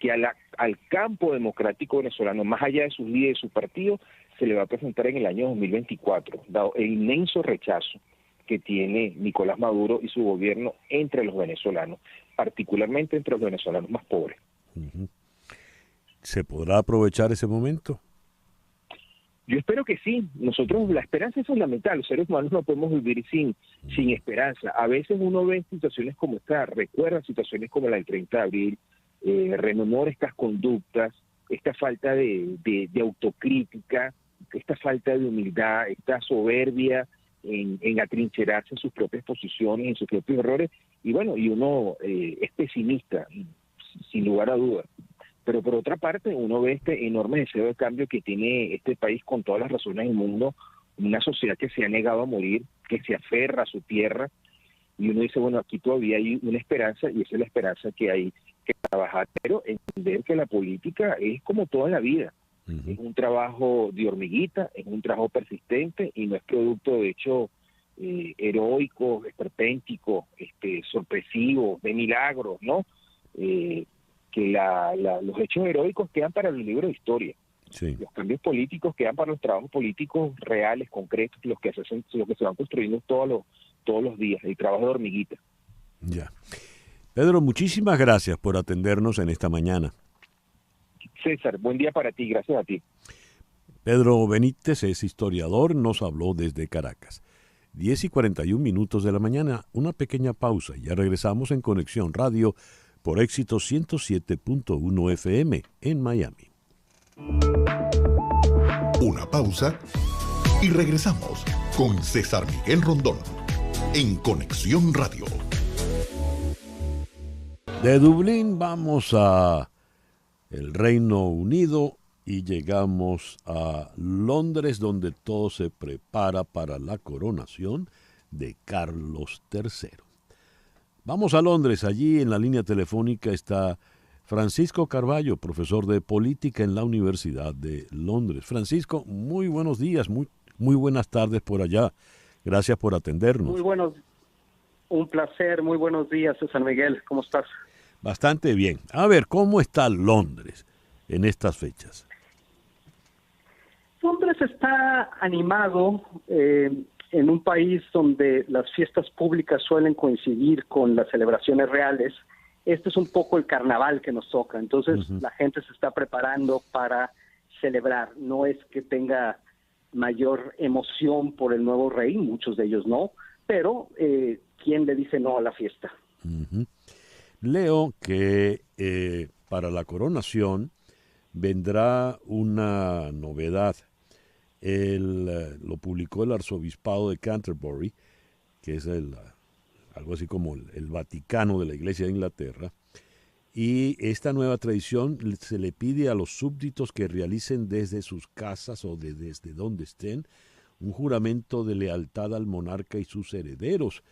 que al campo democrático venezolano, más allá de sus líderes y su partido, se le va a presentar en el año 2024, dado el inmenso rechazo que tiene Nicolás Maduro y su gobierno entre los venezolanos, particularmente entre los venezolanos más pobres. ¿Se podrá aprovechar ese momento? Yo espero que sí. Nosotros, la esperanza es fundamental. Los seres humanos no podemos vivir sin esperanza. A veces uno ve situaciones como esta, recuerda situaciones como la del 30 de abril, rememora estas conductas, esta falta de autocrítica, esta falta de humildad, esta soberbia en atrincherarse en sus propias posiciones, en sus propios errores, y bueno, y uno es pesimista, sin lugar a dudas. Pero por otra parte, uno ve este enorme deseo de cambio que tiene este país con todas las razones del mundo, una sociedad que se ha negado a morir, que se aferra a su tierra, y uno dice, bueno, aquí todavía hay una esperanza, y esa es la esperanza que hay que trabajar, pero entender que la política es como toda la vida, es un trabajo de hormiguita, es un trabajo persistente, y no es producto de hechos heroicos, esperpénticos, sorpresivos, de milagros, ¿no? Que los hechos heroicos quedan para los libros de historia. Sí. Los cambios políticos quedan para los trabajos políticos reales, concretos, los que se van construyendo todos los días, el trabajo de hormiguita. Ya. Pedro, muchísimas gracias por atendernos en esta mañana. César, buen día para ti, gracias a ti. Pedro Benítez es historiador, nos habló desde Caracas. 10:41 de la mañana, una pequeña pausa y ya regresamos en Conexión Radio por Éxito 107.1 FM en Miami. Una pausa y regresamos con César Miguel Rondón en Conexión Radio. De Dublín vamos a el Reino Unido y llegamos a Londres, donde todo se prepara para la coronación de Carlos III. Vamos a Londres, allí en la línea telefónica está Francisco Carballo, profesor de política en la Universidad de Londres. Francisco, muy buenos días, muy buenas tardes por allá. Gracias por atendernos. Muy buenos, un placer, muy buenos días, César Miguel, ¿cómo estás? Bastante bien. A ver, ¿cómo está Londres en estas fechas? Londres está animado en un país donde las fiestas públicas suelen coincidir con las celebraciones reales. Este es un poco el carnaval que nos toca, entonces la gente se está preparando para celebrar. No es que tenga mayor emoción por el nuevo rey, muchos de ellos no, pero ¿quién le dice no a la fiesta? Leo que para la coronación vendrá una novedad. Lo publicó el arzobispado de Canterbury, que es algo así como el Vaticano de la Iglesia de Inglaterra, y esta nueva tradición se le pide a los súbditos que realicen desde sus casas o desde donde estén un juramento de lealtad al monarca y sus herederos,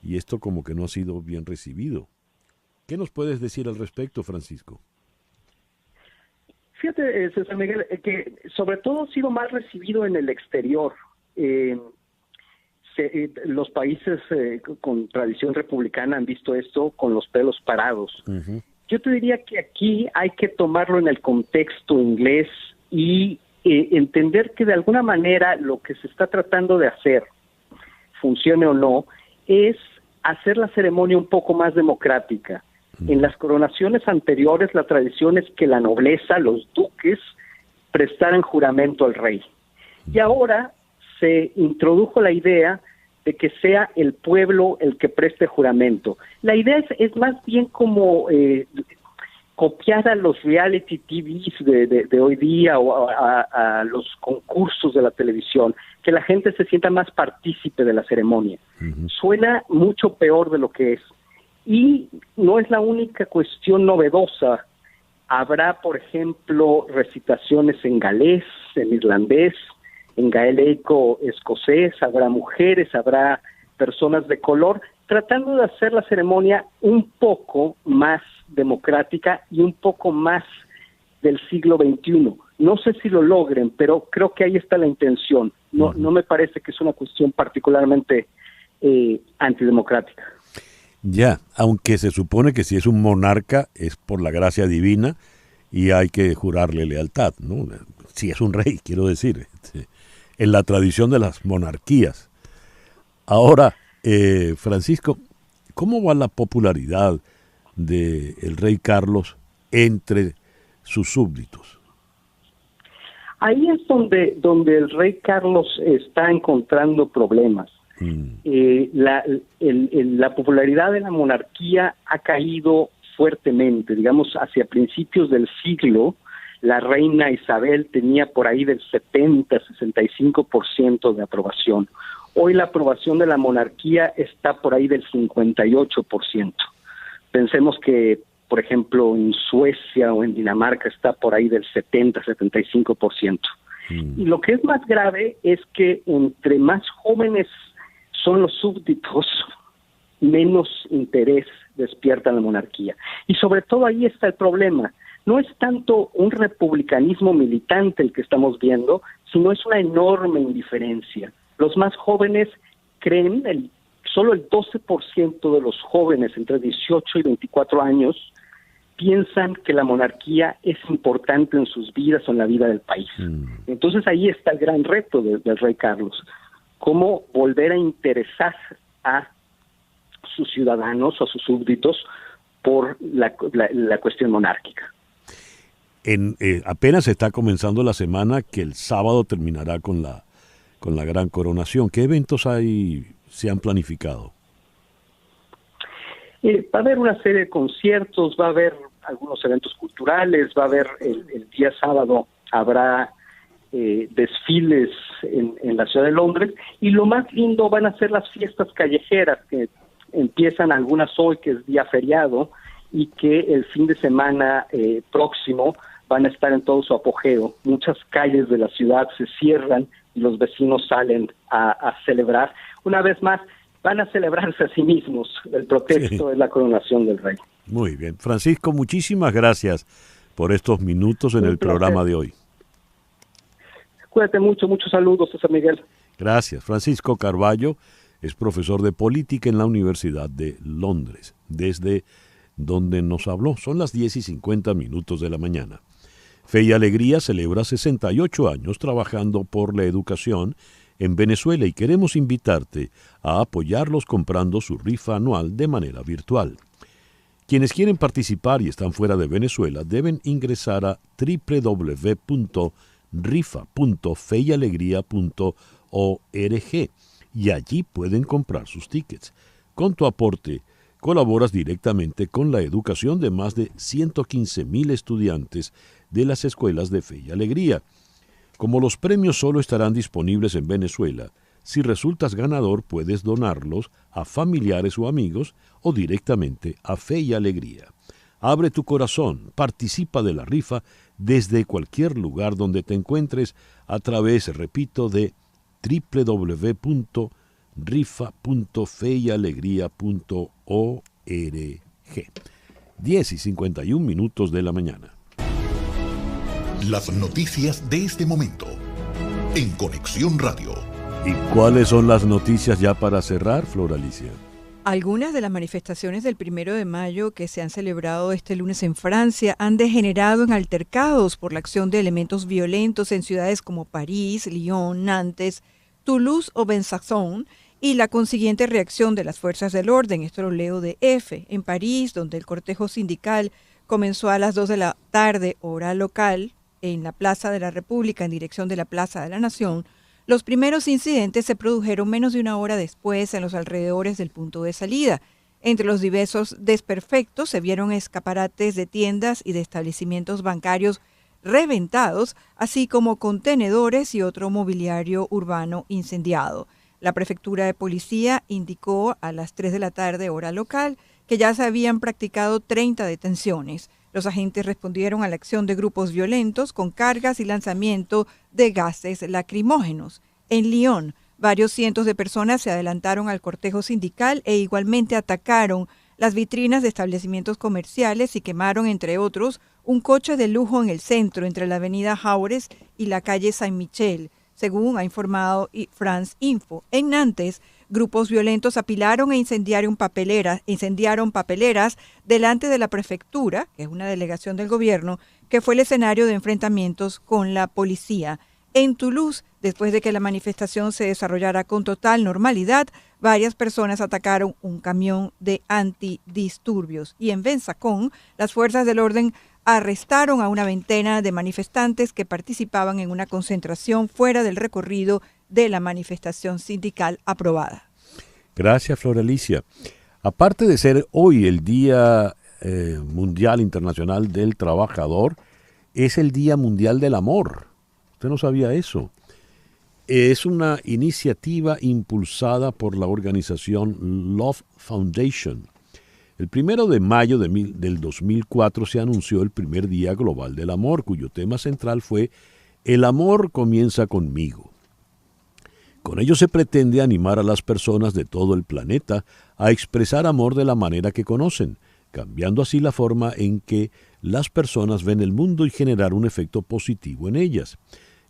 y esto como que no ha sido bien recibido. ¿Qué nos puedes decir al respecto, Francisco? Fíjate, César Miguel, que sobre todo ha sido mal recibido en el exterior. Los países con tradición republicana han visto esto con los pelos parados. Yo te diría que aquí hay que tomarlo en el contexto inglés y entender que de alguna manera lo que se está tratando de hacer, funcione o no, es hacer la ceremonia un poco más democrática. En las coronaciones anteriores, la tradición es que la nobleza, los duques, prestaran juramento al rey. Y ahora se introdujo la idea de que sea el pueblo el que preste juramento. La idea es más bien como copiar a los reality TVs de hoy día o a los concursos de la televisión, que la gente se sienta más partícipe de la ceremonia. Suena mucho peor de lo que es. Y no es la única cuestión novedosa. Habrá, por ejemplo, recitaciones en galés, en irlandés, en gaélico escocés, habrá mujeres, habrá personas de color, tratando de hacer la ceremonia un poco más democrática y un poco más del siglo XXI. No sé si lo logren, pero creo que ahí está la intención. No me parece que es una cuestión particularmente antidemocrática. Ya, aunque se supone que si es un monarca es por la gracia divina, y hay que jurarle lealtad, ¿no? Si es un rey, quiero decir, en la tradición de las monarquías. Ahora, Francisco, ¿cómo va la popularidad del rey Carlos entre sus súbditos? Ahí es donde el rey Carlos está encontrando problemas. La popularidad de la monarquía ha caído fuertemente. Digamos, hacia principios del siglo, la reina Isabel tenía por ahí del 70-65% de aprobación. Hoy la aprobación de la monarquía está por ahí del 58%. Pensemos que, por ejemplo, en Suecia o en Dinamarca está por ahí del 70-75%. Y lo que es más grave es que entre más jóvenes son los súbditos, menos interés despierta la monarquía. Y sobre todo ahí está el problema. No es tanto un republicanismo militante el que estamos viendo, sino es una enorme indiferencia. Los más jóvenes creen, solo el 12% de los jóvenes entre 18 y 24 años piensan que la monarquía es importante en sus vidas o en la vida del país. Entonces ahí está el gran reto del rey Carlos. Cómo volver a interesar a sus ciudadanos o a sus súbditos por la cuestión monárquica. Apenas está comenzando la semana, que el sábado terminará con la gran coronación. ¿Qué eventos se han planificado? Va a haber una serie de conciertos, va a haber algunos eventos culturales, va a haber el día sábado habrá desfiles en la ciudad de Londres, y lo más lindo van a ser las fiestas callejeras, que empiezan algunas hoy, que es día feriado, y que el fin de semana próximo van a estar en todo su apogeo. Muchas calles de la ciudad se cierran y los vecinos salen a celebrar. Una vez más, van a celebrarse a sí mismos. El pretexto es la coronación del rey. Muy bien. Francisco, muchísimas gracias por estos minutos en el programa de hoy. Cuídate mucho, muchos saludos, César Miguel. Gracias. Francisco Carballo es profesor de política en la Universidad de Londres, desde donde nos habló. Son las 10:50 de la mañana. Fe y Alegría celebra 68 años trabajando por la educación en Venezuela y queremos invitarte a apoyarlos comprando su rifa anual de manera virtual. Quienes quieren participar y están fuera de Venezuela deben ingresar a www.rifa.feyalegria.org y allí pueden comprar sus tickets. Con tu aporte colaboras directamente con la educación de más de 115,000 estudiantes de las escuelas de Fe y Alegría. Como los premios solo estarán disponibles en Venezuela, si resultas ganador puedes donarlos a familiares o amigos o directamente a Fe y Alegría. Abre tu corazón, participa de la rifa desde cualquier lugar donde te encuentres a través, repito, de www.rifa.feyalegria.org. 10:51 de la mañana. Las noticias de este momento en Conexión Radio. ¿Y cuáles son las noticias ya para cerrar, Flor Alicia? Algunas de las manifestaciones del 1 de mayo que se han celebrado este lunes en Francia han degenerado en altercados por la acción de elementos violentos en ciudades como París, Lyon, Nantes, Toulouse o Besançon y la consiguiente reacción de las fuerzas del orden. Esto lo leo de F. En París, donde el cortejo sindical comenzó a las 2 de la tarde, hora local, en la Plaza de la República en dirección de la Plaza de la Nación, los primeros incidentes se produjeron menos de una hora después en los alrededores del punto de salida. Entre los diversos desperfectos se vieron escaparates de tiendas y de establecimientos bancarios reventados, así como contenedores y otro mobiliario urbano incendiado. La prefectura de policía indicó a las 3 de la tarde, hora local, que ya se habían practicado 30 detenciones. Los agentes respondieron a la acción de grupos violentos con cargas y lanzamiento de gases lacrimógenos. En Lyon, varios cientos de personas se adelantaron al cortejo sindical e igualmente atacaron las vitrinas de establecimientos comerciales y quemaron, entre otros, un coche de lujo en el centro, entre la avenida Jaurès y la calle Saint-Michel. según ha informado France Info. En Nantes, grupos violentos apilaron e incendiaron papeleras delante de la prefectura, que es una delegación del gobierno, que fue el escenario de enfrentamientos con la policía. En Toulouse, después de que la manifestación se desarrollara con total normalidad, varias personas atacaron un camión de antidisturbios. Y en Besançon, las fuerzas del orden arrestaron a una veintena de manifestantes que participaban en una concentración fuera del recorrido de la manifestación sindical aprobada. Gracias, Flor Alicia. Aparte de ser hoy el Día Mundial Internacional del Trabajador, es el Día Mundial del Amor. ¿Usted no sabía eso? Es una iniciativa impulsada por la organización Love Foundation. El 1 de mayo del 2004 se anunció el primer Día Global del Amor, cuyo tema central fue El amor comienza conmigo. Con ello se pretende animar a las personas de todo el planeta a expresar amor de la manera que conocen, cambiando así la forma en que las personas ven el mundo y generar un efecto positivo en ellas.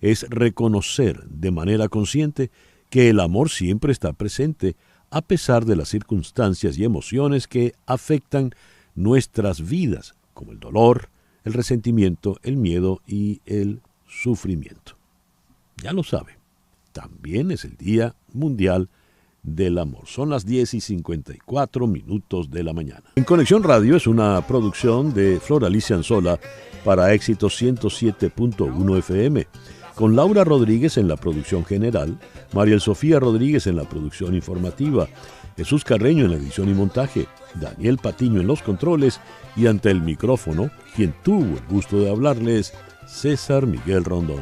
Es reconocer de manera consciente que el amor siempre está presente, a pesar de las circunstancias y emociones que afectan nuestras vidas, como el dolor, el resentimiento, el miedo y el sufrimiento. Ya lo sabe, también es el Día Mundial del Amor. Son las 10:54 de la mañana. En Conexión Radio es una producción de Flor Alicia Anzola para Éxito 107.1 FM. Con Laura Rodríguez en la producción general, Mariel Sofía Rodríguez en la producción informativa, Jesús Carreño en la edición y montaje, Daniel Patiño en los controles y ante el micrófono, quien tuvo el gusto de hablarles, César Miguel Rondón.